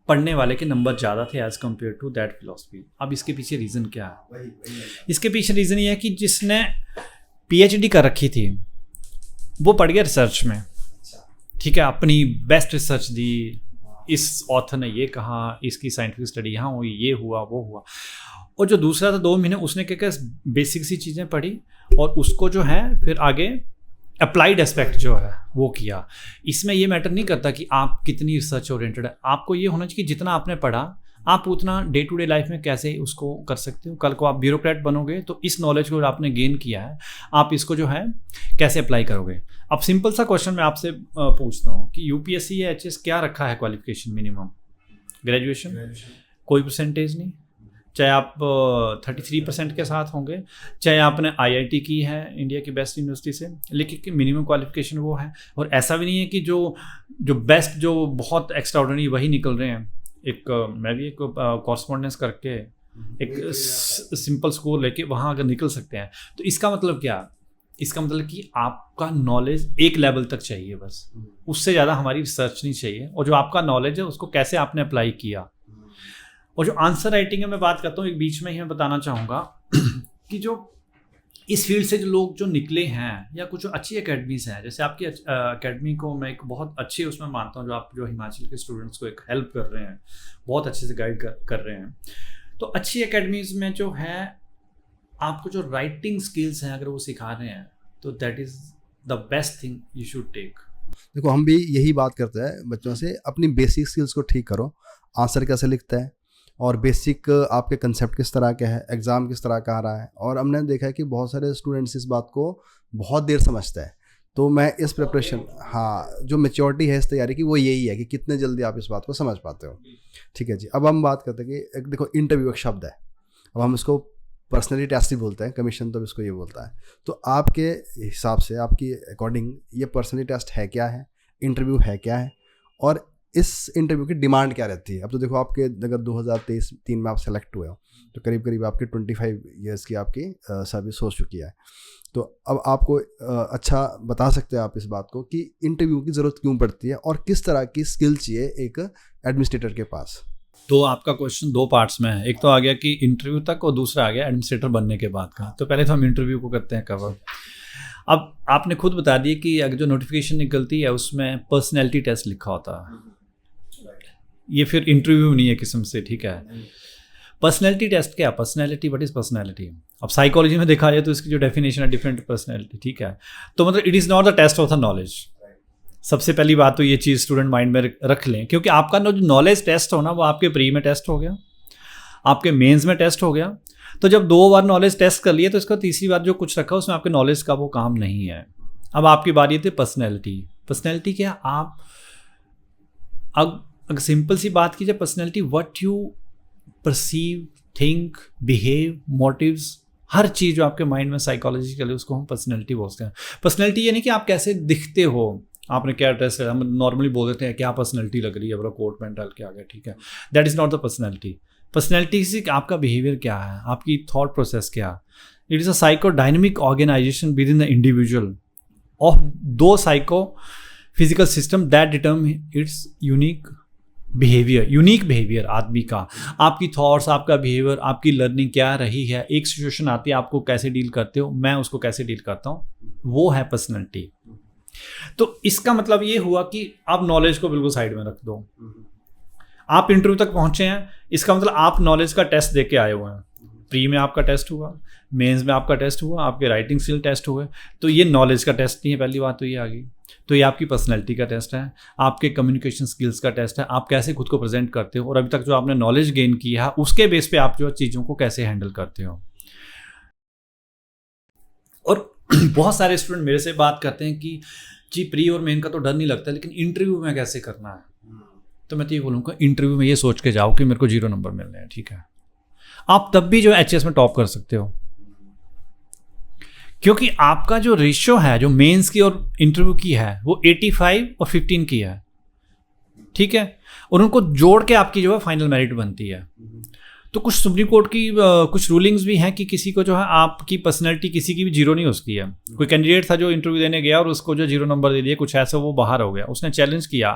पढ़ने वाले के नंबर ज़्यादा थे as compared to that philosophy. अब इसके पीछे रीज़न क्या है? इसके पीछे रीज़न ये है कि जिसने PhD कर रखी थी वो पढ़ गया रिसर्च में, ठीक है, अपनी बेस्ट रिसर्च दी, इस ऑथर ने ये कहा, इसकी साइंटिफिक स्टडी यहाँ हुई, ये हुआ, वो हुआ। और जो दूसरा था 2 महीने उसने क्या बेसिक सी चीज़ें पढ़ी और उसको जो है फिर आगे अप्लाइड एस्पेक्ट जो है वो किया। इसमें ये मैटर नहीं करता कि आप कितनी रिसर्च ओरिएंटेड है, आपको ये होना चाहिए कि जितना आपने पढ़ा आप उतना डे टू डे लाइफ में कैसे उसको कर सकते हो। कल को आप ब्यूरोक्रेट बनोगे तो इस नॉलेज को जो आपने गेन किया है आप इसको जो है कैसे अप्लाई करोगे। अब सिंपल सा क्वेश्चन मैं आपसे पूछता हूँ कि UPSC या HS क्या रखा है क्वालिफिकेशन मिनिमम? ग्रेजुएशन, कोई परसेंटेज नहीं, चाहे आप 33% के साथ होंगे, चाहे आपने IIT की है इंडिया की बेस्ट यूनिवर्सिटी से, लेकिन मिनिमम क्वालिफिकेशन वो है। और ऐसा भी नहीं है कि जो बेस्ट जो बहुत एक्स्ट्राऑर्डिनरी वही निकल रहे हैं। मैं भी एक कॉरस्पॉन्डेंस करके एक सिंपल स्कोर लेके वहाँ अगर निकल सकते हैं तो इसका मतलब क्या? इसका मतलब कि आपका नॉलेज एक लेवल तक चाहिए बस, उससे ज़्यादा हमारी रिसर्च नहीं चाहिए। और जो आपका नॉलेज है उसको कैसे आपने अप्लाई किया। और जो आंसर राइटिंग है मैं बात करता हूँ, एक बीच में ही मैं बताना चाहूँगा कि जो इस फील्ड से जो लोग जो निकले हैं या कुछ अच्छी एकेडमीज हैं, जैसे आपकी एकेडमी को मैं एक बहुत अच्छे उसमें मानता हूँ, जो आप जो हिमाचल के स्टूडेंट्स को एक हेल्प कर रहे हैं, बहुत अच्छे से गाइड कर रहे हैं। तो अच्छी एकेडमीज में जो है आपको जो राइटिंग स्किल्स हैं अगर वो सिखा रहे हैं तो that is the best thing you should take. देखो हम भी यही बात करते हैं बच्चों से, अपनी बेसिक स्किल्स को ठीक करो। आंसर कैसे लिखता है और बेसिक आपके कंसेप्ट किस तरह के है, एग्ज़ाम किस तरह का आ रहा है। और हमने देखा है कि बहुत सारे स्टूडेंट्स इस बात को बहुत देर समझते हैं। तो मैं इस प्रिपरेशन, हाँ, जो मेच्योरिटी है इस तैयारी की वो यही है कि कितने जल्दी आप इस बात को समझ पाते हो। ठीक है जी। अब हम बात करते हैं कि एक देखो इंटरव्यू एक शब्द है, अब हम इसको पर्सनली टेस्ट ही बोलते हैं, कमीशन तो इसको ये बोलता है। तो आपके हिसाब से, आपकी अकॉर्डिंग, ये पर्सनली टेस्ट है क्या है, इंटरव्यू है क्या है, और इस इंटरव्यू की डिमांड क्या रहती है? अब तो देखो आपके अगर 2023 में आप सेलेक्ट हुए हो तो करीब करीब आपके 25 ईयर्स की आपकी सर्विस हो चुकी है। तो अब आपको अच्छा बता सकते हैं आप इस बात को कि इंटरव्यू की ज़रूरत क्यों पड़ती है और किस तरह की स्किल चाहिए एक एडमिनिस्ट्रेटर के पास? तो आपका क्वेश्चन 2 पार्ट्स में है, एक तो आ गया कि इंटरव्यू तक और दूसरा आ गया एडमिनिस्ट्रेटर बनने के बाद का। तो पहले तो हम इंटरव्यू को करते हैं कवर। अब आपने खुद बता दिया कि अगर जो नोटिफिकेशन निकलती है उसमें पर्सनैलिटी टेस्ट लिखा होता है, ये फिर इंटरव्यू नहीं है किस्म से, ठीक है। पर्सनैलिटी टेस्ट क्या? Personality, what is personality? अब साइकोलॉजी में देखा जाए तो इसकी जो डेफिनेशन है डिफरेंट पर्सनैलिटी, ठीक है। तो मतलब it is not the test of the knowledge. सबसे पहली बात तो ये चीज़ स्टूडेंट माइंड में रख लें, क्योंकि आपका जो नॉलेज टेस्ट हो ना वो आपके प्री में टेस्ट हो गया, आपके मेंस में टेस्ट हो गया। तो जब 2 बार नॉलेज टेस्ट कर लिए तो इसका तीसरी बार जो कुछ रखा उसमें आपके नॉलेज का वो काम नहीं है। अब आपकी बारी थी पर्सनैलिटी। पर्सनैलिटी क्या? आप अगर सिंपल सी बात की जाए, personality what you perceive, think, behave, motives, हर चीज़ जो आपके माइंड में साइकोलॉजिकली उसको हम पर्सनैलिटी बोलते हैं। पर्सनैलिटी ये नहीं कि आप कैसे दिखते हो, आपने क्या ड्रेस है, हम नॉर्मली बोल देते हैं क्या पर्सनैलिटी लग रही है, बड़ा कोट पैंट डाल के आ गया, ठीक है। That is not the personality. Personality से आपका बिहेवियर क्या है, आपकी थॉट प्रोसेस क्या। It is a psycho dynamic organisation within the individual of 2 psycho physical system that determine its unique behaviour आदमी का। आपकी थॉट्स, आपका बिहेवियर, आपकी लर्निंग क्या रही है, एक सिचुएशन आती है आपको कैसे डील करते हो, मैं उसको कैसे डील करता हूँ, वो है पर्सनैलिटी। तो इसका मतलब ये हुआ कि आप नॉलेज को बिल्कुल साइड में रख दो। आप इंटरव्यू तक पहुंचे हैं, इसका मतलब आप नॉलेज का टेस्ट दे के आए हुए हैं। प्री में आपका टेस्ट हुआ, मेंस में आपका टेस्ट हुआ, आपके राइटिंग स्किल टेस्ट हुए। तो ये नॉलेज का टेस्ट नहीं है, पहली बात तो ये आ गई। तो ये आपकी पर्सनैलिटी का टेस्ट है, आपके कम्युनिकेशन स्किल्स का टेस्ट है, आप कैसे खुद को प्रेजेंट करते हो और अभी तक जो आपने नॉलेज गेन किया है उसके बेस पे आप जो चीज़ों को कैसे हैंडल करते हो। और बहुत सारे स्टूडेंट मेरे से बात करते हैं कि जी प्री और मेन का तो डर नहीं लगता, लेकिन इंटरव्यू में कैसे करना है। तो मैं तो ये बोलूँगा, इंटरव्यू में ये सोच के जाओ कि मेरे को 0 नंबर मिलने हैं, ठीक है। आप तब भी जो HS में टॉप कर सकते हो, क्योंकि आपका जो रेशियो है जो मेंस की और इंटरव्यू की है वो 85 और 15 की है, ठीक है। और उनको जोड़ के आपकी जो है फाइनल मेरिट बनती है। तो कुछ सुप्रीम कोर्ट की कुछ रूलिंग्स भी हैं कि किसी को जो है आपकी पर्सनैलिटी किसी की भी जीरो नहीं हो सकती है। कोई कैंडिडेट था जो इंटरव्यू देने गया और उसको जो 0 नंबर दे दिया, कुछ ऐसा, वो बाहर हो गया, उसने चैलेंज किया,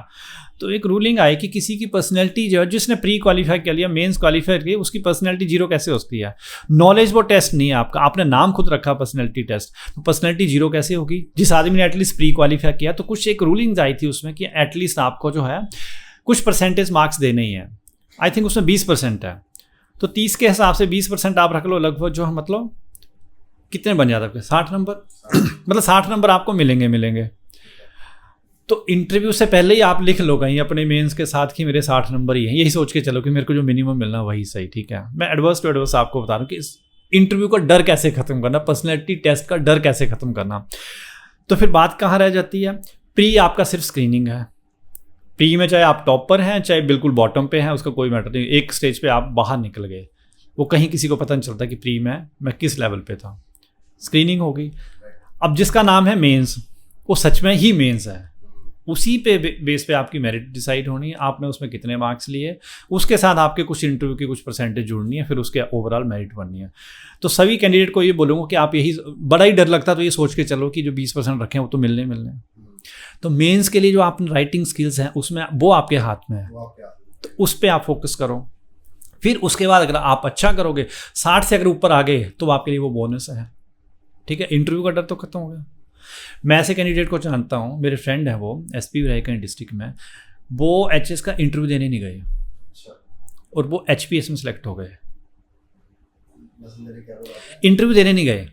तो एक रूलिंग आई कि किसी की पर्सनैलिटी जो है, जिसने प्री क्वालिफाई कर लिया, मेंस क्वालिफाई किया, उसकी पर्सनैलिटी 0 कैसे हो सकती है? नॉलेज वो टेस्ट नहीं है आपका, आपने नाम खुद रखा पर्सनैलिटी टेस्ट, तो पर्सनैलिटी 0 कैसे होगी जिस आदमी ने एटलीस्ट प्री क्वालिफाई किया? तो कुछ एक रूलिंग्स आई थी उसमें कि एटलीस्ट आपको जो है कुछ परसेंटेज मार्क्स देने ही है। आई थिंक उसमें 20% है, तो 30 के हिसाब से 20% आप रख लो, लगभग जो है मतलब कितने बन जाते हैं? 60 नंबर मतलब 60 नंबर आपको मिलेंगे। तो इंटरव्यू से पहले ही आप लिख लो कहीं अपने मेंस के साथ कि मेरे 60 नंबर ही हैं, यही सोच के चलो कि मेरे को जो मिनिमम मिलना वही सही, ठीक है। मैं एडवर्स टू एडवर्स आपको बता रहा हूँ कि इस इंटरव्यू का डर कैसे खत्म करना, पर्सनैलिटी टेस्ट का डर कैसे खत्म करना। तो फिर बात कहाँ रह जाती है? प्री आपका सिर्फ स्क्रीनिंग है। प्री में चाहे आप टॉप पर हैं चाहे बिल्कुल बॉटम पे हैं, उसका कोई मैटर नहीं, एक स्टेज पे आप बाहर निकल गए, वो कहीं किसी को पता नहीं चलता कि प्री में मैं किस लेवल पे था। स्क्रीनिंग हो गई। अब जिसका नाम है मेंस, वो सच में ही मेंस है, उसी पे बेस पे आपकी मेरिट डिसाइड होनी है, आपने उसमें कितने मार्क्स लिए, उसके साथ आपके कुछ इंटरव्यू की कुछ परसेंटेज जुड़नी है, फिर उसके ओवरऑल मेरिट बननी है। तो सभी कैंडिडेट को ये बोलूँगा कि आप यही, बड़ा ही डर लगता तो ये सोच के चलो कि जो 20% रखे हैं वो तो मिलने। तो मेंस के लिए जो आप राइटिंग स्किल्स हैं उसमें वो आपके हाथ में है, तो उस पर आप फोकस करो। फिर उसके बाद अगर आप अच्छा करोगे, 60 से अगर ऊपर आ गए तो आपके लिए वो बोनस है, ठीक है। इंटरव्यू का डर तो खत्म हो गया। मैं ऐसे कैंडिडेट को जानता हूँ, मेरे फ्रेंड है वो SP रायगढ़ डिस्ट्रिक्ट में, वो HS का इंटरव्यू देने नहीं गए और वो HPS में सेलेक्ट हो गए। इंटरव्यू देने नहीं गए,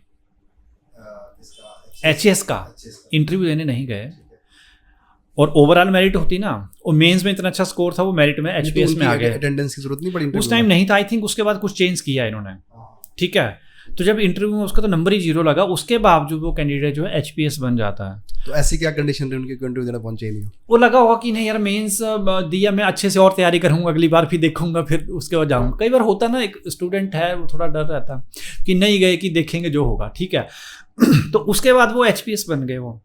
HS का इंटरव्यू देने नहीं गए, और ओवरऑल मेरिट होती ना, और मेंस में इतना अच्छा स्कोर था, वो मेरिट में HPS में आ गए। अटेंडेंस की जरूरत नहीं पड़ी उस टाइम नहीं था, आई थिंक उसके बाद कुछ चेंज किया इन्होंने, ठीक है। तो जब इंटरव्यू में उसका तो नंबर ही 0 लगा, उसके बावजूद वो कैंडिडेट जो है HPS बन जाता है। तो ऐसी क्या कंडीशन रही उनकी इंटरव्यू देना पहुंचे ही नहीं? वो लगा होगा कि नहीं यार मेंस दिया, मैं अच्छे से और तैयारी करूंगा, अगली बार फिर देखूंगा, फिर उसके बाद जाऊंगा। कई बार होता ना, एक स्टूडेंट है वो थोड़ा डर रहता कि नहीं गए कि देखेंगे जो होगा, ठीक है। तो उसके बाद वो HPS बन गए वो।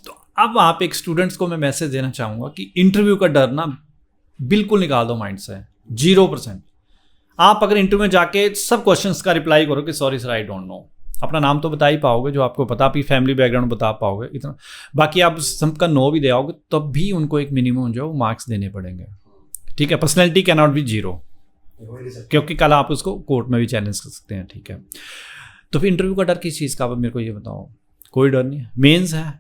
तो अब आप एक स्टूडेंट्स को मैं मैसेज देना चाहूँगा कि इंटरव्यू का डर ना बिल्कुल निकाल दो माइंड से, 0%। आप अगर इंटरव्यू में जाके सब क्वेश्चंस का रिप्लाई करो कि sorry sir I don't know, अपना नाम तो बता ही पाओगे जो आपको पता, आपकी फैमिली बैकग्राउंड बता पाओगे इतना, बाकी आप सबका नो भी दे आओगे, तब भी उनको एक मिनिमम जो मार्क्स देने पड़ेंगे, ठीक है। पर्सनैलिटी कैन नॉट बी 0, क्योंकि कल आप उसको कोर्ट में भी चैलेंज कर सकते हैं, ठीक है। तो फिर इंटरव्यू का डर किस चीज़ का, आप मेरे को ये बताओ। कोई डर नहीं है, मेंस है,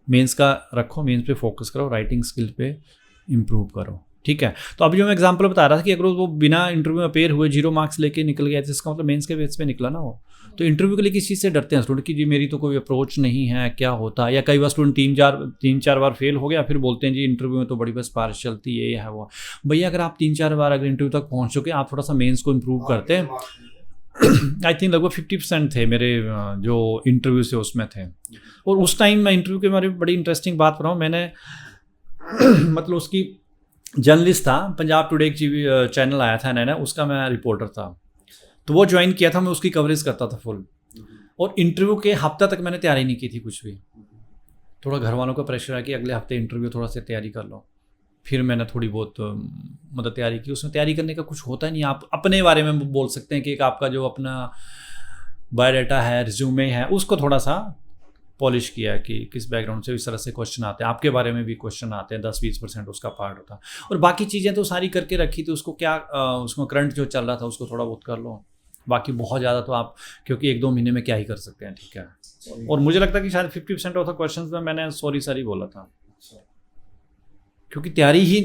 मेंस का रखो, मेंस पे फोकस करो, राइटिंग स्किल पे इम्प्रूव करो, ठीक है। तो अभी जो मैं एग्जांपल बता रहा था कि अगर वो बिना इंटरव्यू में अपेयर हुए 0 मार्क्स लेके निकल गया, तो इसका मतलब मेंस के बेस पे निकला ना वो। तो इंटरव्यू के लिए किस चीज़ से डरते हैं स्टूडेंट कि जी मेरी तो कोई अप्रोच नहीं है, क्या होता है। या कई बार स्टूडेंट 3-4 बार फेल हो गया, फिर बोलते हैं जी इंटरव्यू में तो बड़ी बस पार्श चलती है, ये है वो। भैया अगर आप 3-4 बार अगर इंटरव्यू तक पहुँच चुके, आप थोड़ा सा मेन्स को इम्प्रूव करते हैं। आई थिंक लगभग 50% थे मेरे जो इंटरव्यू से उसमें थे। और उस टाइम मैं इंटरव्यू के बारे में बड़ी इंटरेस्टिंग बात कर रहा हूँ, मैंने मतलब उसकी जर्नलिस्ट था, पंजाब टुडे एक चैनल आया था नया, उसका मैं रिपोर्टर था, तो वो ज्वाइन किया था, मैं उसकी कवरेज करता था फुल। और इंटरव्यू के हफ्ता तक मैंने तैयारी नहीं की थी कुछ भी, थोड़ा घर वालों का प्रेशर है कि अगले हफ्ते इंटरव्यू, थोड़ा सा तैयारी कर लो। फिर मैंने थोड़ी बहुत मतलब तैयारी की। उसमें तैयारी करने का कुछ होता नहीं, आप अपने बारे में बोल सकते हैं कि एक आपका जो अपना बायोडाटा है, रिज्यूमे है, उसको थोड़ा सा पॉलिश किया कि किस बैकग्राउंड से इस तरह से क्वेश्चन आते हैं, आपके बारे में भी क्वेश्चन आते हैं, 10-20% उसका पार्ट होता। और बाकी चीज़ें तो सारी करके रखी थी, उसको क्या उसमें करंट जो चल रहा था उसको थोड़ा बहुत कर लो, बाकी बहुत ज़्यादा तो आप, क्योंकि 1-2 महीने में क्या ही कर सकते हैं, ठीक है। और मुझे लगता है कि शायद 50% ऑफ द क्वेश्चन में मैंने सॉरी बोला था, क्योंकि तैयारी ही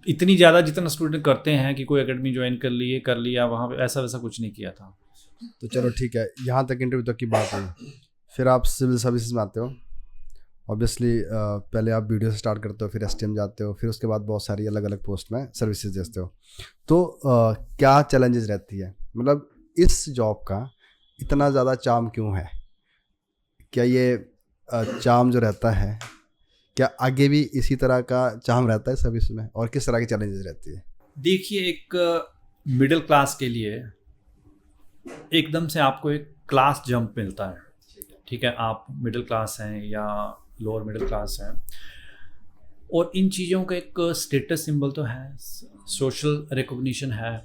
इतनी ज़्यादा जितना स्टूडेंट करते हैं कि कोई एकेडमी ज्वाइन कर लिया वहाँ पे, ऐसा वैसा कुछ नहीं किया था। तो चलो ठीक है, यहाँ तक इंटरव्यू तक की बात हुई। फिर आप सिविल सर्विसेज में आते हो, ऑब्वियसली पहले आप वीडियो से स्टार्ट करते हो, फिर STM जाते हो, फिर उसके बाद बहुत सारी अलग अलग पोस्ट में सर्विसेज देते हो। तो क्या चैलेंजेस रहती है, मतलब इस जॉब का इतना ज़्यादा चार्म क्यों है? क्या ये चार्म जो रहता है, क्या आगे भी इसी तरह का चार्म रहता है सर्विस में, और किस तरह की चैलेंजेस रहती है? देखिए, एक मिडिल क्लास के लिए एकदम से आपको एक क्लास जंप मिलता है, ठीक है। आप मिडिल क्लास हैं या लोअर मिडिल क्लास हैं, और इन चीज़ों का एक स्टेटस सिंबल तो है, सोशल रिकॉग्निशन है,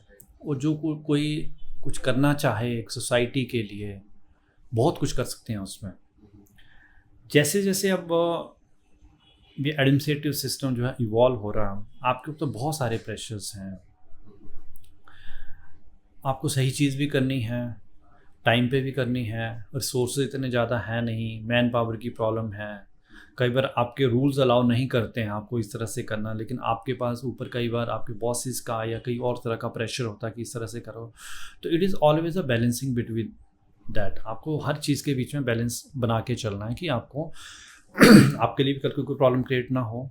वो जो कोई कुछ करना चाहे एक सोसाइटी के लिए, बहुत कुछ कर सकते हैं उसमें। जैसे जैसे अब ये एडमिनिस्ट्रेटिव सिस्टम जो है इवॉल्व हो रहा है, आपके ऊपर तो बहुत सारे प्रेशर्स हैं। आपको सही चीज़ भी करनी है, टाइम पे भी करनी है, रिसोर्सेज इतने ज़्यादा है नहीं, मैन पावर की प्रॉब्लम है, कई बार आपके रूल्स अलाउ नहीं करते हैं आपको इस तरह से करना, लेकिन आपके पास ऊपर कई बार आपके बॉसेस का या कई और तरह का प्रेशर होता है कि इस तरह से करो। तो it is always a balancing between that. आपको हर चीज़ के बीच में बैलेंस बना के चलना है कि आपको आपके लिए भी कल कोई प्रॉब्लम क्रिएट ना हो,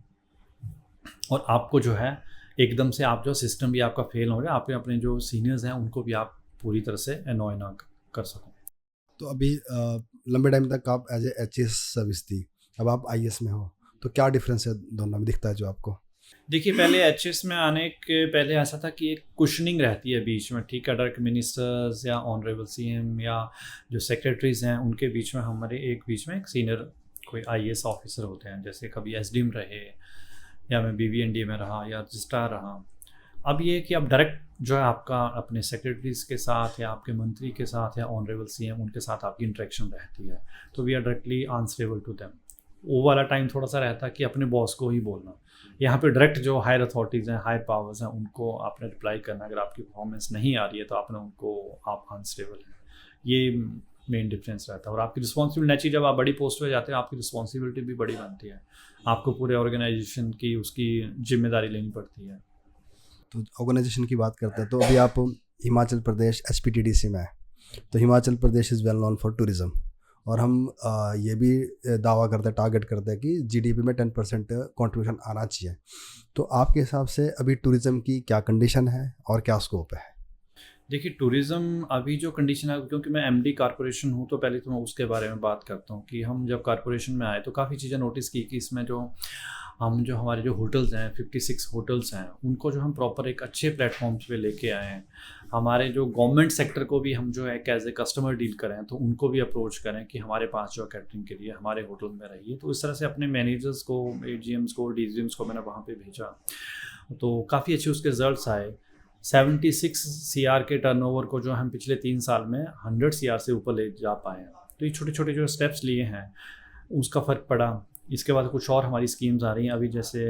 और आपको जो है एकदम से आप जो सिस्टम भी आपका फेल हो रहा है, आप अपने जो सीनियर्स हैं उनको भी आप पूरी तरह से अनॉय ना कर सको। तो अभी लंबे टाइम तक आप एज ए एचएस सर्विस थी, अब आप आईएएस में हो, तो क्या डिफरेंस है दोनों में दिखता है जो आपको? देखिए, पहले एचएस में आने के पहले ऐसा था कि एक कुशनिंग रहती है बीच में, ठीक है, डायरेक्ट मिनिस्टर्स या ऑनरेबल सीएम या जो सेक्रेटरीज हैं उनके बीच में हमारे एक बीच में एक सीनियर कोई आईएएस ऑफिसर होते हैं, जैसे कभी एसडीएम रहे या मैं बीवीएनडी में रहा या रजिस्ट्रार रहा। अब ये कि अब डायरेक्ट जो है आपका अपने सेक्रेटरीज के साथ या आपके मंत्री के साथ या ऑनरेबल सीएम उनके साथ आपकी इंटरेक्शन रहती है, तो we are directly answerable to them. वो वाला टाइम थोड़ा सा रहता है कि अपने बॉस को ही बोलना। यहाँ पे डायरेक्ट जो हायर अथॉरिटीज़ हैं, हायर पावर्स हैं, उनको आपने रिप्लाई करना। अगर आपकी परफॉर्मेंस नहीं आ रही है तो आपने उनको आप आंसरेबल हैं, ये मेन डिफरेंस रहता है। और आपकी रिस्पॉन्सिबिलिटी नेचुरली जब आप बड़ी पोस्ट पे जाते हैं आपकी रिस्पॉन्सिबिलिटी भी बड़ी बनती है, आपको पूरे ऑर्गेनाइजेशन की उसकी जिम्मेदारी लेनी पड़ती है। तो ऑर्गेनाइजेशन की बात करते हैं, तो अभी आप हिमाचल प्रदेश एचपीटीडीसी में है, तो Himachal Pradesh is well known for tourism, और हम ये भी दावा करते हैं, टारगेट करते हैं कि जीडीपी में 10% कंट्रीब्यूशन आना चाहिए। तो आपके हिसाब से अभी टूरिज़्म की क्या कंडीशन है और क्या स्कोप है? देखिए, टूरिज़्म अभी जो कंडीशन है, क्योंकि मैं एमडी कॉरपोरेशन हूँ तो पहले तो मैं उसके बारे में बात करता हूँ कि हम जब कॉरपोरेशन में आए तो काफ़ी चीज़ें नोटिस की कि इसमें जो हमारे जो होटल्स हैं 56 होटल्स हैं उनको जो हम प्रॉपर एक अच्छे प्लेटफॉर्म्स पे लेके आए हैं। हमारे जो गवर्नमेंट सेक्टर को भी हम जो है एज ए कस्टमर डील करें, तो उनको भी अप्रोच करें कि हमारे पास जो कैटरिंग के लिए हमारे होटल में रहिए। तो इस तरह से अपने मैनेजर्स को, एजीएम्स को, डीजीएम्स को मैंने वहाँ पे भेजा, तो काफ़ी अच्छे उसके रिजल्ट्स आए। 76 CR के टर्नओवर को जो हम पिछले 3 साल में 100 CR से ऊपर ले जा पाए हैं। तो ये छोटे छोटे जो स्टेप्स लिए हैं उसका फ़र्क पड़ा। इसके बाद कुछ और हमारी स्कीम्स आ रही हैं। अभी जैसे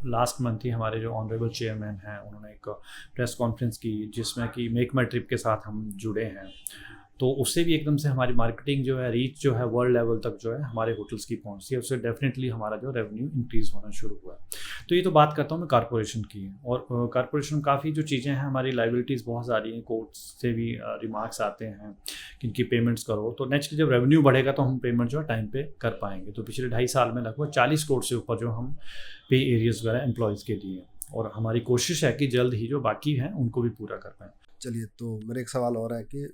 लास्ट मंथ ही हमारे जो ऑनरेबल चेयरमैन हैं उन्होंने एक प्रेस कॉन्फ्रेंस की जिसमें कि मेक माई ट्रिप के साथ हम जुड़े हैं, तो उससे भी एकदम से हमारी मार्केटिंग जो है, रीच जो है वर्ल्ड लेवल तक जो है हमारे होटल्स की पहुंचती है, उससे डेफिनेटली हमारा जो रेवेन्यू इंक्रीज़ होना शुरू हुआ। तो ये तो बात करता हूँ मैं कॉरपोरेशन की। और कॉरपोरेशन में काफ़ी जो चीज़ें हैं, हमारी लाइबिलिटीज़ बहुत सारी हैं, कोर्ट्स से भी रिमार्क्स आते हैं कि इनकी पेमेंट्स करो। तो नेक्स्ट जब रेवेन्यू बढ़ेगा तो हम पेमेंट जो है टाइम पे कर पाएंगे। तो पिछले 2.5 साल में लगभग 40 करोड़ से ऊपर जो हम पे एरियर्स वगैरह एम्प्लॉयज़ के लिए, और हमारी कोशिश है कि जल्द ही जो बाकी हैं उनको भी पूरा कर पाएँ। चलिए, तो मेरा एक सवाल और है कि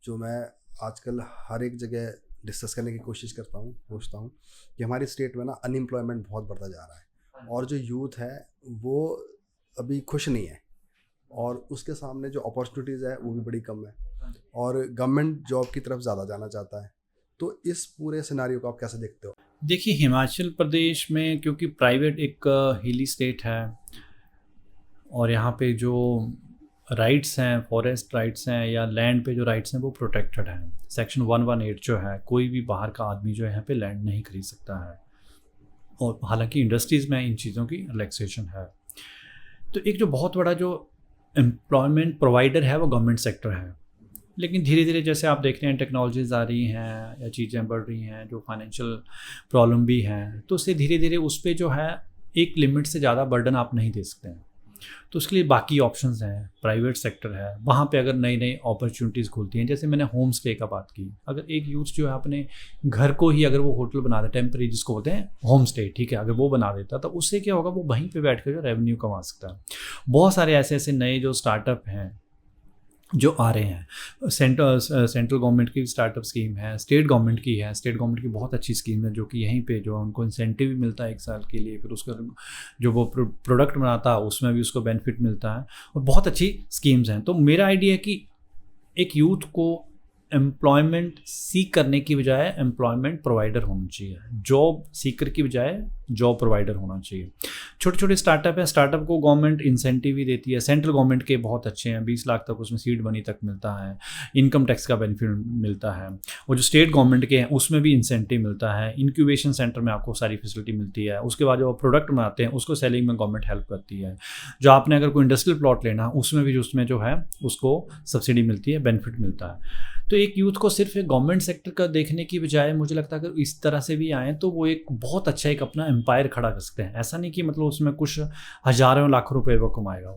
जो मैं आजकल हर एक जगह डिस्कस करने की कोशिश करता हूँ, पूछता हूँ कि हमारी स्टेट में ना अनएम्प्लॉयमेंट बहुत बढ़ता जा रहा है, और जो यूथ है वो अभी खुश नहीं है, और उसके सामने जो अपॉर्चुनिटीज़ है वो भी बड़ी कम है, और गवर्नमेंट जॉब की तरफ ज़्यादा जाना चाहता है। तो इस पूरे सिनारियो को आप कैसे देखते हो? देखिए, हिमाचल प्रदेश में क्योंकि प्राइवेट एक हिली स्टेट है, और यहाँ पे जो राइट्स हैं, फॉरेस्ट राइट्स हैं या लैंड पे जो राइट्स हैं वो प्रोटेक्टेड हैं। सेक्शन 118 जो है, कोई भी बाहर का आदमी जो है यहाँ पे लैंड नहीं खरीद सकता है, और हालांकि इंडस्ट्रीज़ में इन चीज़ों की रिलैक्सेशन है। तो एक जो बहुत बड़ा जो एम्प्लॉयमेंट प्रोवाइडर है वो गवर्नमेंट सेक्टर है। लेकिन धीरे धीरे जैसे आप देख रहे हैं टेक्नोलॉजीज़ आ रही हैं या चीज़ें बढ़ रही हैं, जो फाइनेंशियल प्रॉब्लम भी हैं, तो उससे धीरे धीरे उस पर जो है एक लिमिट से ज़्यादा बर्डन आप नहीं दे सकते हैं। तो उसके लिए बाकी ऑप्शंस हैं, प्राइवेट सेक्टर है, वहाँ पे अगर नई नई अपॉर्चुनिटीज़ खुलती हैं। जैसे मैंने होम स्टे का बात की, अगर एक यूथ जो है अपने घर को ही अगर वो होटल बना दे, टेम्परेरी जिसको बोलते हैं होम स्टे, ठीक है, अगर वो बना देता तो उससे क्या होगा, वो वहीं पे बैठ कर जो रेवेन्यू कमा सकता है। बहुत सारे ऐसे ऐसे नए जो स्टार्टअप हैं जो आ रहे हैं। सेंट्रल गवर्नमेंट की स्टार्टअप स्कीम है, स्टेट गवर्नमेंट की है। स्टेट गवर्नमेंट की बहुत अच्छी स्कीम है जो कि यहीं पे जो उनको इंसेंटिव भी मिलता है 1 साल के लिए, फिर उसका जो वो प्रोडक्ट बनाता है उसमें भी उसको बेनिफिट मिलता है, और बहुत अच्छी स्कीम्स हैं। तो मेरा आइडिया है कि एक यूथ को एम्प्लॉयमेंट सीक करने की बजाय एम्प्लॉयमेंट प्रोवाइडर होना चाहिए, जॉब सीकर की बजाय जॉब प्रोवाइडर होना चाहिए। छोटे छोटे स्टार्टअप है, स्टार्टअप को गवर्नमेंट इंसेंटिव भी देती है। सेंट्रल गवर्नमेंट के बहुत अच्छे हैं, 20 लाख तक उसमें सीड मनी तक मिलता है, इनकम टैक्स का बेनिफिट मिलता है। और जो स्टेट गवर्नमेंट के हैं उसमें भी इंसेंटिव मिलता है, इंक्यूबेशन सेंटर में आपको सारी फैसिलिटी मिलती है। उसके बाद जो प्रोडक्ट बनाते हैं उसको सेलिंग में गवर्नमेंट हेल्प करती है। जो आपने अगर कोई इंडस्ट्रियल प्लॉट लेना उसमें भी उसमें जो है उसको सब्सिडी मिलती है, बेनिफिट मिलता है। तो एक यूथ को सिर्फ एक गवर्नमेंट सेक्टर का देखने की बजाय मुझे लगता है अगर इस तरह से भी आएँ तो वो एक बहुत अच्छा एक अपना एम्पायर खड़ा कर सकते हैं। ऐसा नहीं कि मतलब उसमें कुछ हज़ारों लाखों रुपए वो कमाएगा,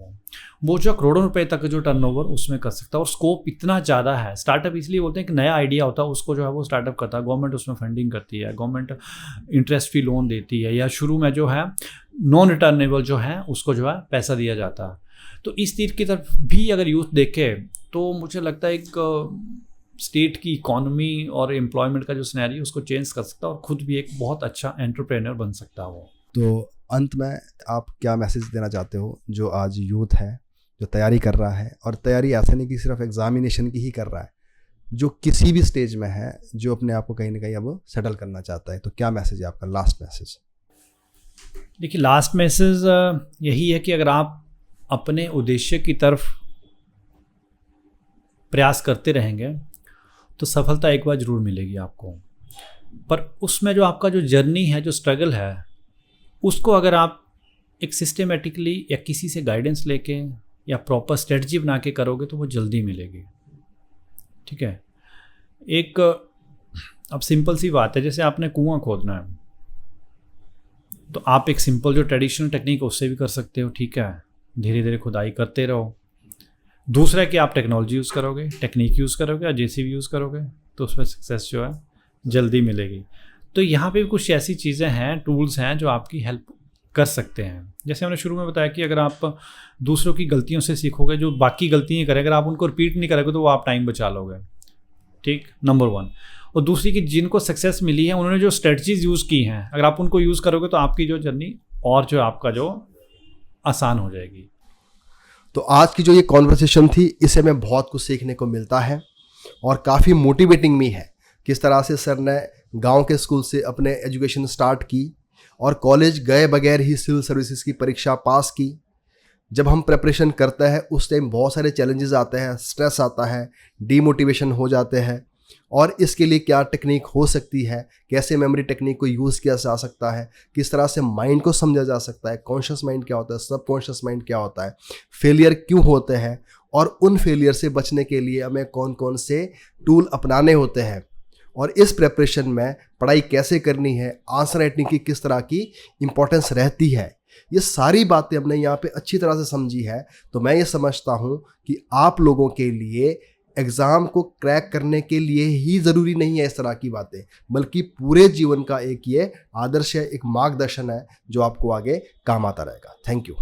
वो जो करोड़ों रुपए तक जो टर्नओवर उसमें कर सकता है। और स्कोप इतना ज़्यादा है। स्टार्टअप इसलिए बोलते हैं कि नया आइडिया होता है उसको जो है वो स्टार्टअप करता है, गवर्नमेंट उसमें फंडिंग करती है, गवर्नमेंट इंटरेस्ट फ्री लोन देती है, या शुरू में जो है नॉन रिटर्नेबल जो है उसको जो है पैसा दिया जाता है। तो इस तीर की तरफ भी अगर यूथ देखे तो मुझे लगता है एक स्टेट की इकॉनमी और एम्प्लॉयमेंट का जो सिनेरियो उसको चेंज कर सकता है और खुद भी एक बहुत अच्छा एंटरप्रेन्योर बन सकता है वो। तो अंत में आप क्या मैसेज देना चाहते हो जो आज यूथ है जो तैयारी कर रहा है, और तैयारी ऐसा नहीं कि सिर्फ एग्जामिनेशन की ही कर रहा है, जो किसी भी स्टेज में है, जो अपने आप को कहीं ना कहीं अब सेटल करना चाहता है, तो क्या मैसेज है आपका, लास्ट मैसेज? देखिए, लास्ट मैसेज यही है कि अगर आप अपने उद्देश्य की तरफ प्रयास करते रहेंगे तो सफलता एक बार ज़रूर मिलेगी आपको। पर उसमें जो आपका जो जर्नी है, जो स्ट्रगल है, उसको अगर आप एक सिस्टेमेटिकली या किसी से गाइडेंस लेके या प्रॉपर स्ट्रेटजी बना के करोगे तो वो जल्दी मिलेगी। ठीक है, एक अब सिंपल सी बात है, जैसे आपने कुआं खोदना है तो आप एक सिंपल जो ट्रेडिशनल टेक्निक उससे भी कर सकते हो। ठीक है, धीरे धीरे खुदाई करते रहो। दूसरा है कि आप टेक्नोलॉजी यूज़ करोगे, टेक्निक यूज़ करोगे या जेसीबी यूज़ करोगे तो उसमें सक्सेस जो है जल्दी मिलेगी। तो यहाँ पे भी कुछ ऐसी चीज़ें हैं, टूल्स हैं जो आपकी हेल्प कर सकते हैं। जैसे हमने शुरू में बताया कि अगर आप दूसरों की गलतियों से सीखोगे, जो बाकी गलतियाँ करें अगर आप उनको रिपीट नहीं करोगे तो वो आप टाइम बचा लोगे। ठीक, नंबर 1। और दूसरी कि जिनको सक्सेस मिली है उन्होंने जो स्ट्रेटजीज यूज़ की हैं, अगर आप उनको यूज़ करोगे तो आपकी जो जर्नी और जो आपका जो आसान हो जाएगी। तो आज की जो ये कॉन्वर्सेशन थी, इससे हमें बहुत कुछ सीखने को मिलता है और काफ़ी मोटिवेटिंग भी है। किस तरह से सर ने गांव के स्कूल से अपने एजुकेशन स्टार्ट की और कॉलेज गए बगैर ही सिविल सर्विसेज की परीक्षा पास की। जब हम प्रिपरेशन करते हैं उस टाइम बहुत सारे चैलेंजेस आते हैं, स्ट्रेस आता है, डीमोटिवेशन हो जाते हैं, और इसके लिए क्या टेक्निक हो सकती है, कैसे मेमोरी टेक्निक को यूज़ किया जा सकता है, किस तरह से माइंड को समझा जा सकता है, कॉन्शियस माइंड क्या होता है, सबकॉन्शियस माइंड क्या होता है, फेलियर क्यों होते हैं और उन फेलियर से बचने के लिए हमें कौन कौन से टूल अपनाने होते हैं, और इस प्रिपरेशन में पढ़ाई कैसे करनी है, आंसर राइटिंग की किस तरह की इम्पोर्टेंस रहती है, ये सारी बातें हमने यहाँ पे अच्छी तरह से समझी है। तो मैं ये समझता हूँ कि आप लोगों के लिए एग्ज़ाम को क्रैक करने के लिए ही ज़रूरी नहीं है इस तरह की बातें, बल्कि पूरे जीवन का एक ये आदर्श है, एक मार्गदर्शन है जो आपको आगे काम आता रहेगा। Thank you.